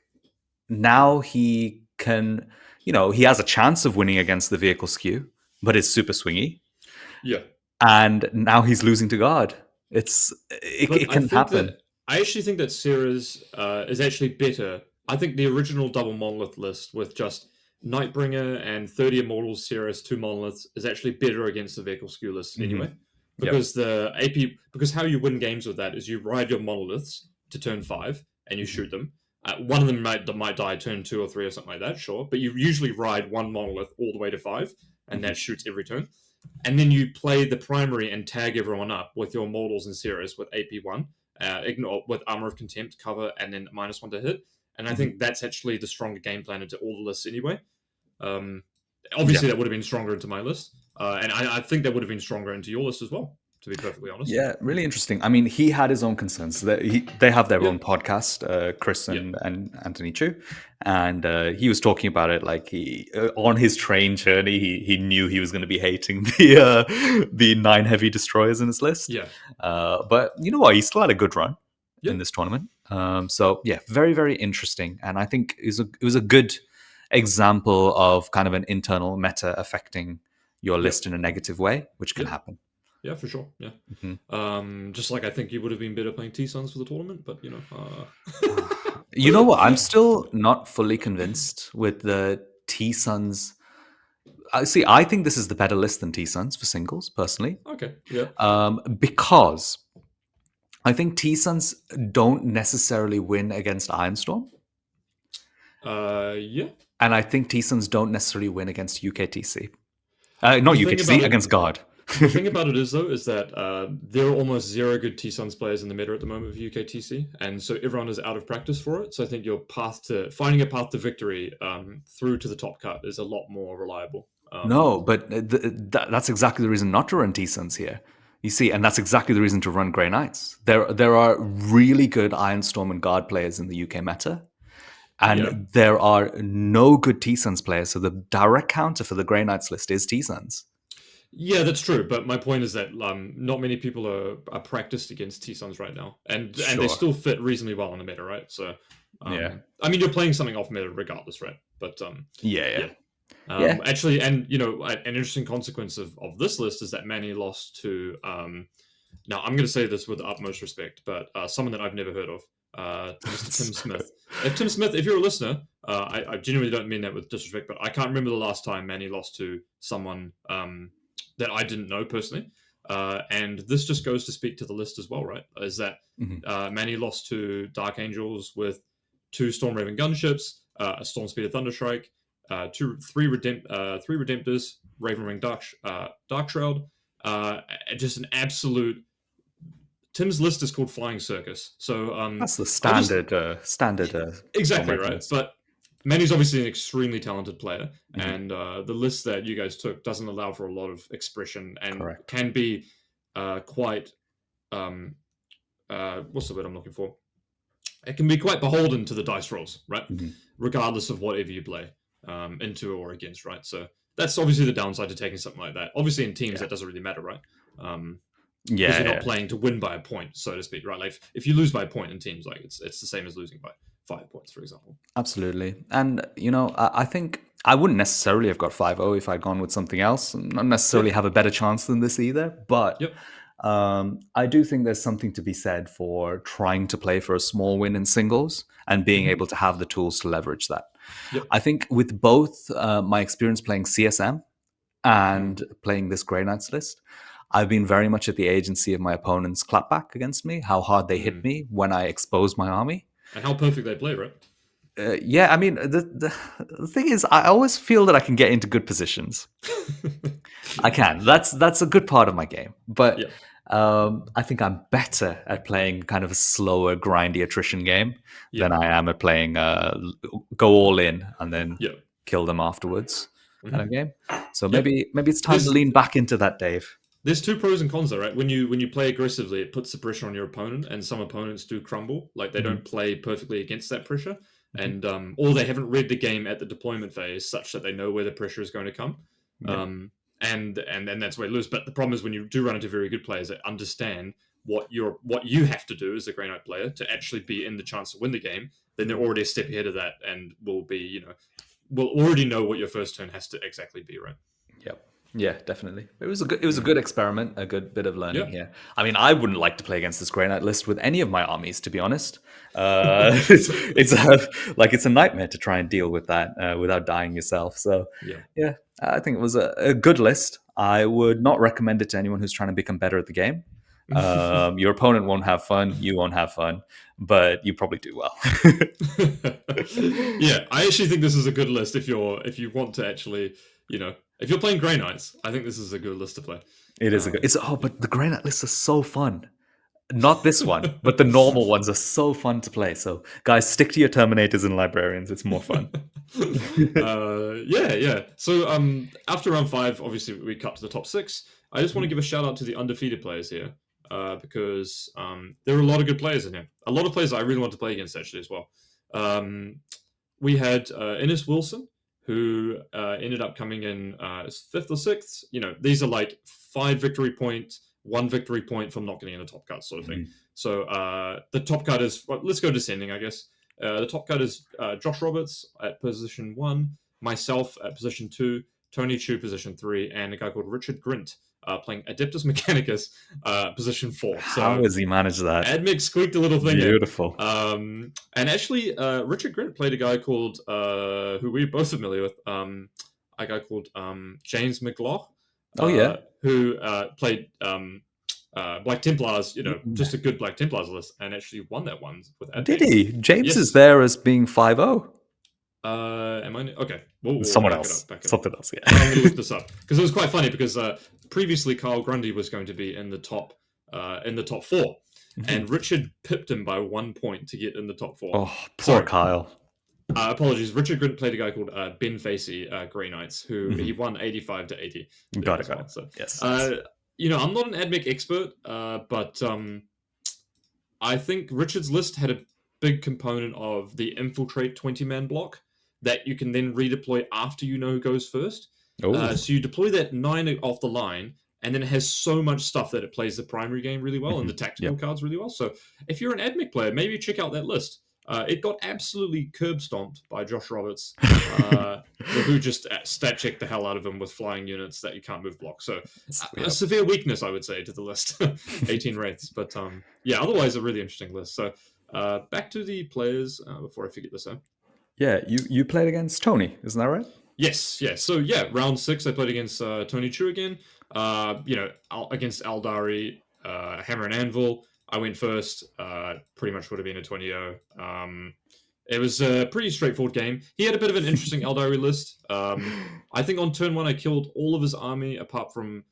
now he can, he has a chance of winning against the vehicle skew, but it's super swingy. Yeah. And now he's losing to guard. But It can happen. I actually think that Sarah's is actually better. I think the original double monolith list with just Nightbringer and 30 Immortals, Cirrus, 2 monoliths is actually better against the vehicle skew list Hmm. anyway. Yep. Because how you win games with that is you ride your monoliths to turn 5 and you Mhm. shoot them. One of them might die turn 2 or 3 or something like that, sure. But you usually ride one monolith all the way to 5, and Mhm. that shoots every turn. And then you play the primary and tag everyone up with your mortals and Cirrus with AP1, ignore with Armor of Contempt cover, and then -1 to hit. And I Mhm. think that's actually the stronger game plan into all the lists anyway. Um, Yeah. Obviously, that would have been stronger into my list, and I think that would have been stronger into your list as well. To be perfectly honest. Yeah, really interesting. I mean, he had his own concerns. They have their Yeah, own podcast, Chris yeah, and Anthony Chu, and he was talking about it like he on his train journey. He knew he was going to be hating the 9 heavy destroyers in his list, yeah, but you know what? He still had a good run yeah, in this tournament. So yeah, very very interesting, and I think it was a good example of kind of an internal meta affecting your yeah, list in a negative way, which can yeah, happen. yeah, for sure. Yeah. Mhm. Just like I think you would have been better playing T Suns for the tournament, but You know what? I'm still not fully convinced with the T Suns. See, I think this is the better list than T Suns for singles, personally, okay, yeah, because I think T Suns don't necessarily win against Ironstorm, yeah. and I think T Suns don't necessarily win against UKTC. The Not thing about UKTC, it, against Guard. the thing about it is though, is that there are almost zero good T Suns players in the meta at the moment of UKTC, and so everyone is out of practice for it. So I think your path to finding a path to victory through to the top cut is a lot more reliable. No, but that's exactly the reason not to run T Suns here. You see, and that's exactly the reason to run Grey Knights. There are really good Ironstorm and Guard players in the UK meta, Yeah. and there are no good T-Suns players. So the direct counter for the Grey Knights list is T-Suns. Yeah, that's true. But my point is that not many people are practiced against T-Suns right now, and they Sure. still fit reasonably well in the meta, right? So, Yeah. I mean, you're playing something off meta regardless, right? But Yeah. yeah. Yeah. Actually, and an interesting consequence of this list is that Manny lost to. Now, I'm going to say this with the utmost respect, but someone that I've never heard of, Mr. Tim Smith. If you're a listener, I genuinely don't mean that with disrespect, but I can't remember the last time Manny lost to someone that I didn't know personally. And this just goes to speak to the list as well, right? Is that Manny lost to Dark Angels with 2 Stormraven gunships, a Stormspeeder Thunderstrike, three Redemptors, Ravenwing Dark Shroud, just an absolute. Tim's list is called Flying Circus, so That's the standard exactly Stormraven right. list. But Manny's obviously an extremely talented player, and the list that you guys took doesn't allow for a lot of expression and Correct. can be quite what's the word I'm looking for? It can be quite beholden to the dice rolls, right? Regardless of whatever you play into or against, right? So that's obviously the downside to taking something like that. Obviously, in teams, that doesn't really matter, right? Because you're not playing to win by a point, so to speak, right? Like if you lose by a point in teams, like it's the same as losing by 5 points, for example. Absolutely. And, I think I wouldn't necessarily have got 5-0 if I'd gone with something else. Not necessarily have a better chance than this either. But Yep. I do think there's something to be said for trying to play for a small win in singles and being able to have the tools to leverage that. Yep. I think with both my experience playing CSM and playing this Grey Knights list, I've been very much at the agency of my opponent's clapback against me, how hard they hit me when I expose my army. And how perfect they play, right? Yeah, I mean, the thing is, I always feel that I can get into good positions. I can. That's a good part of my game. But I think I'm better at playing kind of a slower, grindy attrition game than I am at playing go all in and then kill them afterwards kind of game. So maybe it's time to lean back into that, Dave. There's 2 pros and cons, though, right? When you play aggressively, it puts the pressure on your opponent, and some opponents do crumble. Like they don't play perfectly against that pressure, and or they haven't read the game at the deployment phase such that they know where the pressure is going to come. And that's where they lose. But the problem is when you do run into very good players that understand what you have to do as a Grey Knight player to actually be in the chance to win the game, then they're already a step ahead of that and will already know what your first turn has to exactly be, right? Yep. Yeah, definitely. It was a good experiment, a good bit of learning here. I mean, I wouldn't like to play against this Grey Knight list with any of my armies, to be honest. It's a nightmare to try and deal with that without dying yourself. So yeah, I think it was a good list. I would not recommend it to anyone who's trying to become better at the game. Your opponent won't have fun, you won't have fun, but you probably do well. Yeah, I actually think this is a good list if you want to actually, if you're playing Grey Knights, I think this is a good list to play. It is but the Grey Knight lists are so fun. Not this one, but the normal ones are so fun to play. So, guys, stick to your Terminators and Librarians. It's more fun. Yeah. So, after round 5, obviously we cut to the top 6. I just want to give a shout out to the undefeated players here because there are a lot of good players in here. A lot of players I really want to play against actually as well. We had Innes Wilson, who ended up coming in 5th or 6th. These are like 5 victory points. 1 victory point from not getting in the top cut sort of thing. So the top cut is, let's go descending, I guess. The top cut is Josh Roberts at position 1, myself at position 2, Tony Chu position 3, and a guy called Richard Grint playing Adeptus Mechanicus position 4. How does he manage that? Admix squeaked a little thing. Beautiful. And actually, Richard Grint played a guy called, who we're both familiar with, a guy called James McLaugh. Who played Black Templars, just a good Black Templars list, and actually won that one with Admix. Did he? James is there as being 5-0. Am I? Okay. We'll Someone else. Something else, yeah. I'm going to look this up because it was quite funny because previously Kyle Grundy was going to be in the top 4, and Richard pipped him by 1 point to get in the top 4. Oh, poor Kyle. Apologies. Richard Grint played a guy called Ben Facey, Grey Knights, who he won 85 to 80. Got it. So, yes. I'm not an AdMech expert, but I think Richard's list had a big component of the infiltrate 20-man block that you can then redeploy after you know who goes first. Oh. So you deploy that 9 off the line, and then it has so much stuff that it plays the primary game really well and the tactical cards really well. So if you're an AdMech player, maybe check out that list. It got absolutely curb stomped by Josh Roberts, who just stat checked the hell out of him with flying units that you can't move block. So a severe weakness, I would say, to the list. 18 wraiths, but otherwise a really interesting list. So back to the players before I forget this out. Yeah, you played against Tony, isn't that right? Yes. So round 6, I played against Tony Chu again. Against Eldari, Hammer and Anvil. I went first. Pretty much would have been a 20-0. It was a pretty straightforward game. He had a bit of an interesting Eldari list. I think on turn 1, I killed all of his army apart from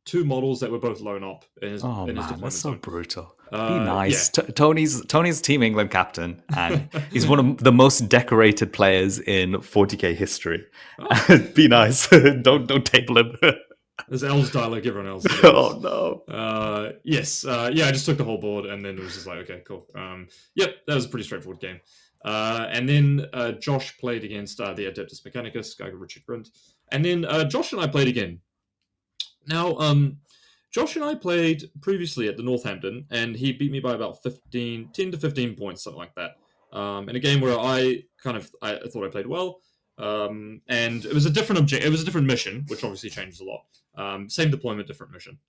2 models that were both lone op in his deployment that's so zone. brutal. Be nice. Yeah. Tony's Team England captain, and he's one of the most decorated players in 40k history. Be nice. Don't table him. There's elves die like everyone else. Oh no. Yes. I just took the whole board, and then it was just like, okay, cool. That was a pretty straightforward game. And then Josh played against the Adeptus Mechanicus, guy called Richard Grint. And then Josh and I played again. Now, Josh and I played previously at the Northampton, and he beat me by about 10 to 15 points, something like that. In a game where I thought I played well. And it was a different it was a different mission, which obviously changes a lot. Same deployment, different mission.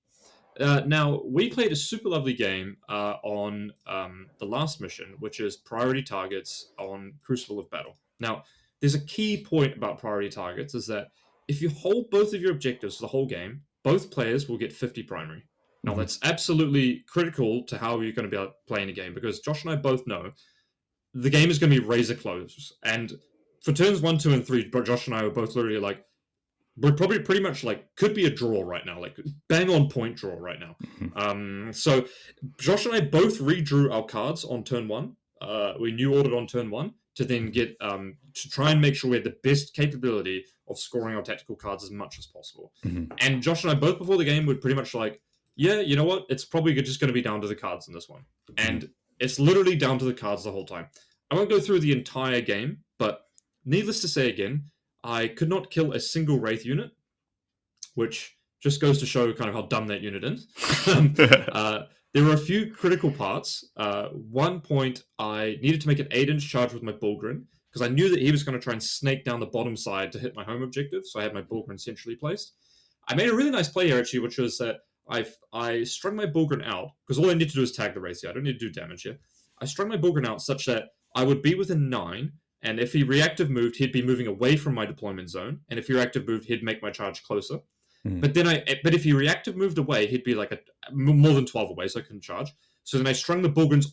Now, we played a super lovely game on the last mission, which is priority targets on Crucible of Battle. Now, there's a key point about priority targets, is that if you hold both of your objectives for the whole game, both players will get 50 primary. Now, that's absolutely critical to how you're going to be playing a game, because Josh and I both know the game is going to be razor close. And for turns 1, 2, and 3, Josh and I were both literally like, we're probably pretty much like, could be a draw right now, like bang on point draw right now. So Josh and I both redrew our cards on turn 1. We new ordered on turn 1 to then get to try and make sure we had the best capability of scoring our tactical cards as much as possible. And Josh and I both before the game were pretty much like, yeah, you know what? It's probably just going to be down to the cards in this one. And it's literally down to the cards the whole time. I won't go through the entire game, but needless to say again, I could not kill a single Wraith unit, which just goes to show kind of how dumb that unit is. There were a few critical parts. One point, I needed to make an 8-inch charge with my Bullgrin, because I knew that he was going to try and snake down the bottom side to hit my home objective, so I had my Bullgrin centrally placed. I made a really nice play here, actually, which was that I strung my Bullgrin out, because all I need to do is tag the Wraith here. I don't need to do damage here. I strung my Bullgrin out such that I would be within 9, and if he reactive moved, he'd be moving away from my deployment zone, and if he reactive moved, he'd make my charge closer. But if he reactive moved away, he'd be like more than 12 away, so I couldn't charge. So then I strung the Bullgrins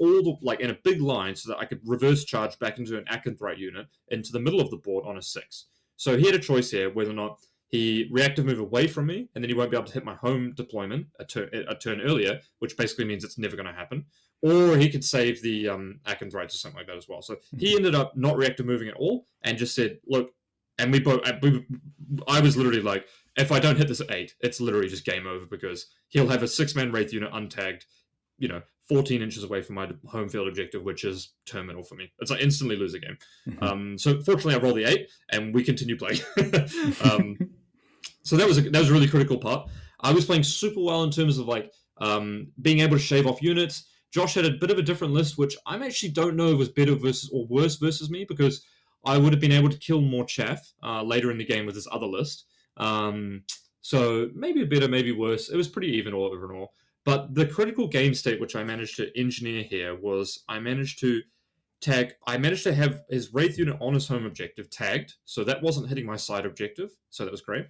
in a big line so that I could reverse charge back into an Acanthite unit into the middle of the board on a 6. So he had a choice here whether or not he reactive move away from me, and then he won't be able to hit my home deployment a turn earlier, which basically means it's never going to happen. Or he could save the Acanthrites or something like that as well. So he ended up not reactive moving at all and just said, look, and I was literally like, if I don't hit this at 8, it's literally just game over, because he'll have a 6-man Wraith unit untagged, 14 inches away from my home field objective, which is terminal for me. It's like instantly lose a game. So fortunately, I rolled the 8, and we continue playing. So that was a really critical part. I was playing super well in terms of being able to shave off units. Josh had a bit of a different list, which I actually don't know if it was better versus or worse versus me, because I would have been able to kill more chaff later in the game with this other list. So maybe better, maybe worse. It was pretty even all over and all. But the critical game state which I managed to engineer here was I managed to have his Wraith unit on his home objective tagged, so that wasn't hitting my side objective, so that was great.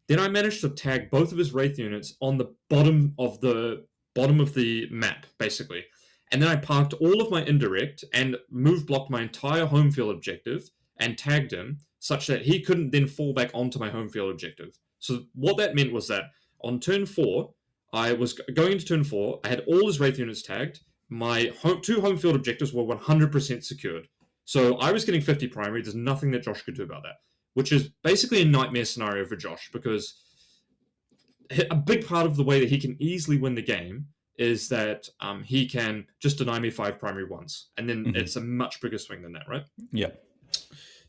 Then I managed to tag both of his Wraith units on the bottom of the map, basically. And then I parked all of my indirect and blocked my entire home field objective and tagged him such that he couldn't then fall back onto my home field objective. So what that meant was that on turn 4, I was going into turn 4, I had all his Wraith units tagged, my 2 home field objectives were 100% secured. So I was getting 50 primary, there's nothing that Josh could do about that, which is basically a nightmare scenario for Josh, because a big part of the way that he can easily win the game is that he can just deny me 5 primary once, and then it's a much bigger swing than that, right? Yeah.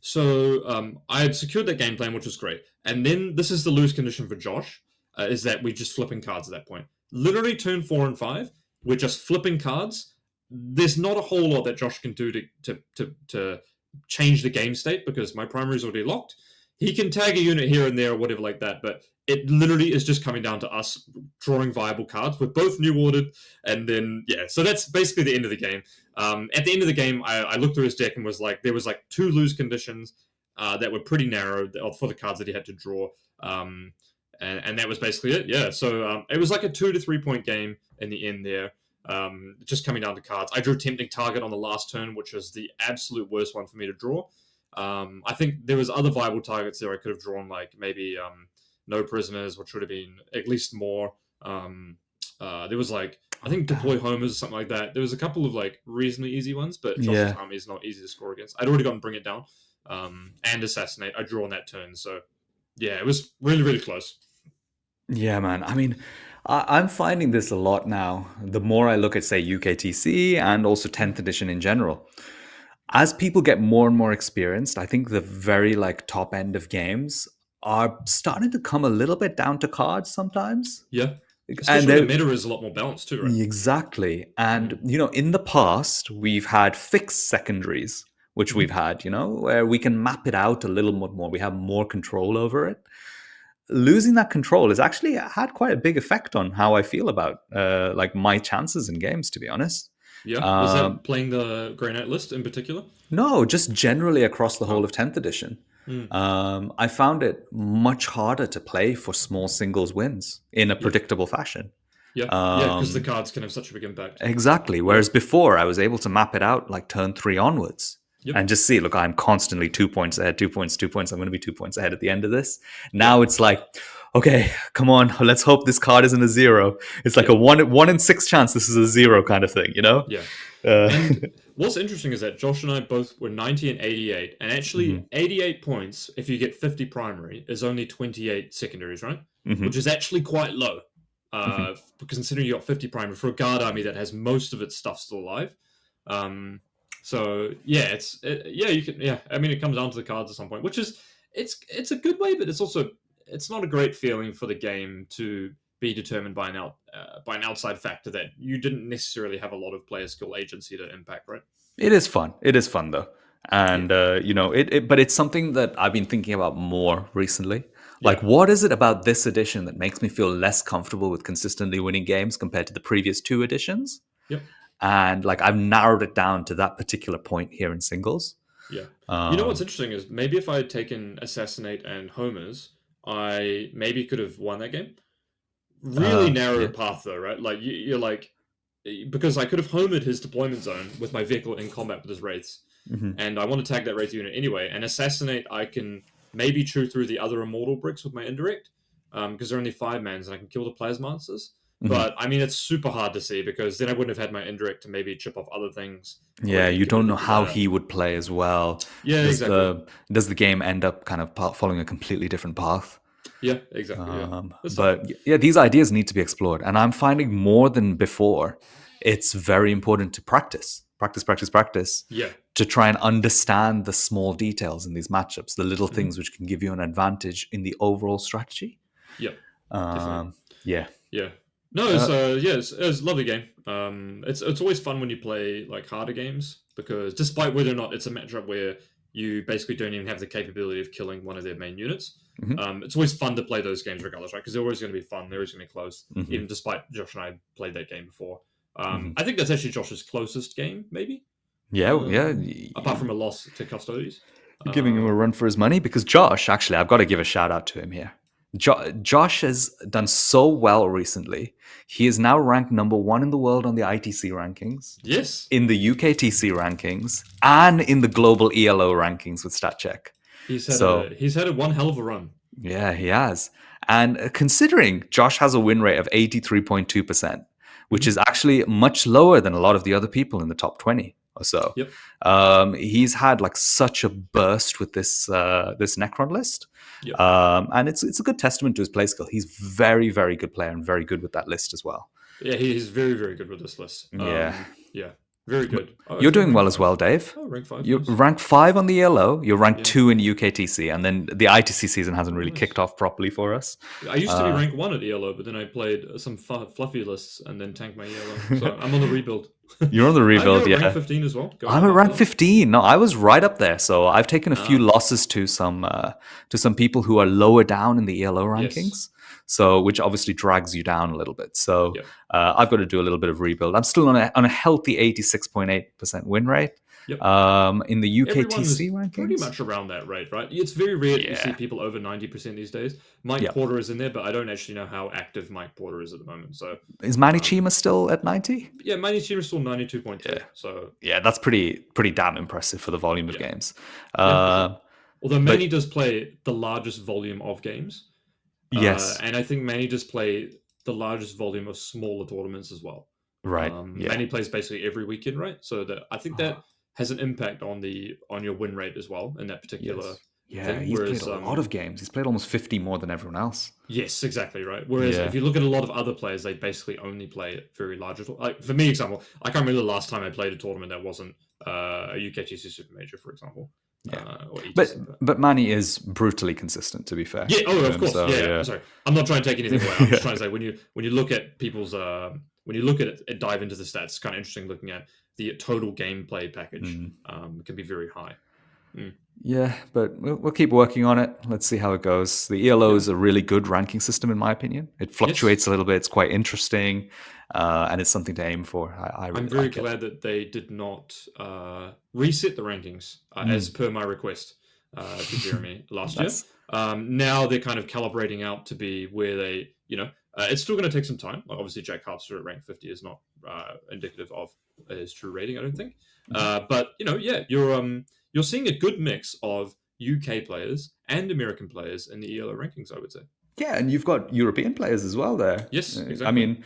So I had secured that game plan, which was great. And then this is the lose condition for Josh, is that we're just flipping cards at that point. Literally turn 4 and 5, we're just flipping cards. There's not a whole lot that Josh can do to change the game state because my primary is already locked. He can tag a unit here and there or whatever like that, but it literally is just coming down to us drawing viable cards. We're both new ordered, and then, yeah, so that's basically the end of the game. At the end of the game, I looked through his deck and was like, there was like 2 lose conditions that were pretty narrow for the cards that he had to draw. And that was basically it, yeah. So it was like a 2 to 3 point game in the end there. Just coming down to cards. I drew Tempting Target on the last turn, which was the absolute worst one for me to draw. I think there was other viable targets there I could have drawn, like maybe No Prisoners, which would have been at least more. There was like, I think Deploy Homers or something like that. There was a couple of like reasonably easy ones, but Josh's army is not easy to score against. I'd already gotten Bring It Down and Assassinate. I drew on that turn, so yeah, it was really, really close. Yeah, man. I mean, I'm finding this a lot now. The more I look at, say, UKTC and also 10th edition in general, as people get more and more experienced, I think the very like top end of games are starting to come a little bit down to cards sometimes. Yeah. And Especially when the meta is a lot more balanced too, right? Exactly. And, in the past, we've had fixed secondaries, which we've had, where we can map it out a little more. We have more control over it. Losing that control has actually had quite a big effect on how I feel about like my chances in games, to be honest. Yeah. Was that playing the Grey Knight list in particular? No, just generally across the whole of 10th edition. I found it much harder to play for small singles wins in a predictable fashion. Yeah, because the cards can have such a big impact. Exactly. Whereas before, I was able to map it out like turn 3 onwards. And just see, look, I'm constantly 2 points ahead, 2 points, 2 points. I'm going to be 2 points ahead at the end of this. Now it's like, okay, come on, let's hope this card isn't a 0. It's like a 1 in 6 chance this is a 0 kind of thing, Yeah. And what's interesting is that Josh and I both were 90 and 88. And actually, 88 points, if you get 50 primary, is only 28 secondaries, right? Which is actually quite low. Considering you got 50 primary for a guard army that has most of its stuff still alive. So yeah, you can, yeah. I mean, it comes down to the cards at some point, which is it's a good way, but it's not a great feeling for the game to be determined by an outside factor that you didn't necessarily have a lot of player skill agency to impact, right? It is fun. It is fun though, and but it's something that I've been thinking about more recently. Like, what is it about this edition that makes me feel less comfortable with consistently winning games compared to the previous 2 editions? Yep. And like I've narrowed it down to that particular point here in singles. Yeah. You know what's interesting is maybe if I had taken Assassinate and Homers, I maybe could have won that game. Really narrow path though, right? Like you're like, because I could have homered his deployment zone with my vehicle in combat with his wraiths, and I want to tag that wraith unit anyway. And Assassinate, I can maybe chew through the other immortal bricks with my indirect, because they're only 5-mans and I can kill the plasma monsters. But I mean, it's super hard to see because then I wouldn't have had my indirect to maybe chip off other things. Yeah, you don't know how he would play as well. Yeah, exactly. Does the game end up kind of following a completely different path? Yeah, exactly. But yeah, these ideas need to be explored. And I'm finding more than before, it's very important to practice. Yeah. To try and understand the small details in these matchups, the little things which can give you an advantage in the overall strategy. Yeah. Yeah. No, it's a lovely game. It's always fun when you play like harder games because despite whether or not it's a matchup where you basically don't even have the capability of killing one of their main units, it's always fun to play those games regardless, right? Because they're always going to be fun. They're always going to be close, even despite Josh and I played that game before. I think that's actually Josh's closest game, maybe. Apart from a loss to Custodes. Giving him a run for his money because Josh, actually, I've got to give a shout out to him here. Josh has done so well recently. He is now ranked number 1 in the world on the ITC rankings. Yes. In the UKTC rankings and in the global ELO rankings with StatCheck. He's had a one hell of a run. Yeah, he has. And considering Josh has a win rate of 83.2%, which is actually much lower than a lot of the other people in the top 20 or so. Yep. He's had like such a burst with this Necron list. Yep. And it's a good testament to his play skill. He's very, very good player and very good with that list as well. Yeah, he's very, very good with this list. Yeah. Yeah, very good. Oh, You're he's got doing rank well 5. as well, Dave. Oh, rank 5. You're Nice. rank 5 on the ELO. You're rank Yeah. 2 in UKTC, and then the ITC season hasn't really nice. kicked off properly for us. I used to be rank 1 at ELO, but then I played some fluffy lists and then tanked my ELO. So I'm on the rebuild. You're on the rebuild, you're at yeah. rank 15 as well. I'm at rank 15. No, I was right up there. So I've taken a few Ah. losses to some people who are lower down in the ELO rankings. So which obviously drags you down a little bit. So Yep. I've got to do a little bit of rebuild. I'm still on a healthy 86.8% win rate. Yep. In the UKTC Everyone's rankings, pretty much around that rate, right? It's very rare that you see Yeah. people over 90% these days. Mike Yep. Porter is in there, but I don't actually know how active Mike Porter is at the moment. So is Manny Chima still at 90? yeah, Manny Chima is still 92.2. Yeah. So Yeah, that's pretty damn impressive for the volume of games. yeah, for sure. Although Manny does play the largest volume of games. Yes. And I think Manny does play the largest volume of smaller tournaments as well. Right. Manny plays basically every weekend, right? So I think that has an impact on your win rate as well in that particular thing. He's Whereas, played a lot of games. He's played almost 50 more than everyone else. Yes, exactly right. Whereas if you look at a lot of other players, they basically only play very large. Like for me, example, I can't remember the last time I played a tournament that wasn't a UKTC Super-Major, for example. Yeah, or ETC, but Manny is brutally consistent. To be fair, yeah. Oh, of course. So, yeah. Sorry, I'm not trying to take anything away. I'm just trying to say when you look at people's when you look at it and dive into the stats, it's kind of interesting looking at the total gameplay package. Can be very high. Yeah, but we'll keep working on it. Let's see how it goes. The ELO is a really good ranking system, in my opinion. It fluctuates a little bit. It's quite interesting, and it's something to aim for. I really I'm very like it. glad that they did not reset the rankings as per my request to Jeremy last year. Now they're kind of calibrating out to be where they, it's still going to take some time. Like obviously, Jack Harpster at rank 50 is not indicative of his true rating, I don't think. But you're seeing a good mix of UK players and American players in the ELO rankings, I would say. Yeah, and you've got European players as well there. Yes, exactly. I mean,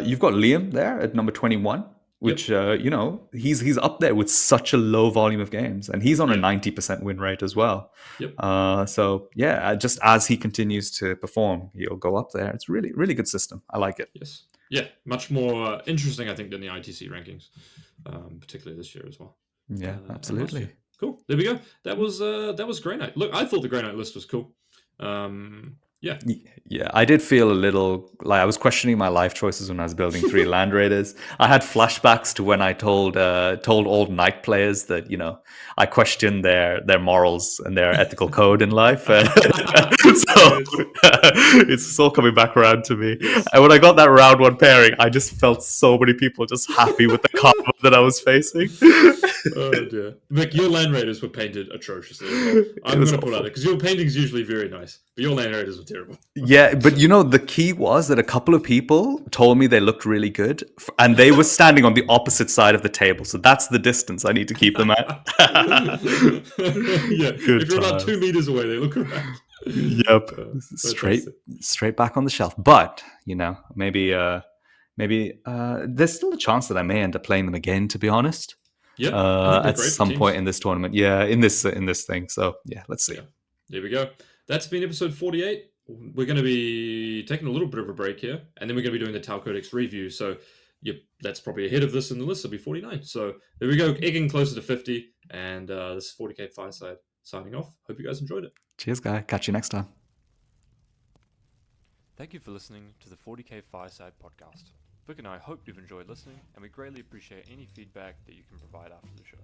you've got Liam there at number 21, which he's up there with such a low volume of games, and he's on a 90% win rate as well. Yep. So yeah, just as he continues to perform, he'll go up there. It's really, really good system. I like it. Yes. Yeah, much more interesting, I think, than the ITC rankings, particularly this year as well. Yeah, absolutely. Cool. There we go. That was Grey Knight. Look, I thought the Grey Knight list was cool. Yeah, I did feel a little like I was questioning my life choices when I was building 3 Land Raiders. I had flashbacks to when I told old Knight players that I questioned their morals and their ethical code in life. So it's all coming back around to me. Yes. And when I got that round 1 pairing, I just felt so many people just happy with the combo that I was facing. Oh dear, Mick, your Land Raiders were painted atrociously as well. I'm going to put out there because your painting's usually very nice, but your Land Raiders were terrible. Yeah, but the key was that a couple of people told me they looked really good, and they were standing on the opposite side of the table, so that's the distance I need to keep them at. If you're about 2 meters away, they look around. Yep, straight back on the shelf. But maybe there's still a chance that I may end up playing them again. To be honest, at some point in this tournament, in this thing. So let's see. Yeah. There we go. That's been episode 48. We're going to be taking a little bit of a break here, and then we're going to be doing the Tau Codex review. So that's probably ahead of this in the list. It'll be 49. So there we go, egging closer to 50. And this is 40K Fireside signing off. Hope you guys enjoyed it. Cheers, guy. Catch you next time. Thank you for listening to the 40K Fireside podcast. Vic and I hope you've enjoyed listening, and we greatly appreciate any feedback that you can provide after the show.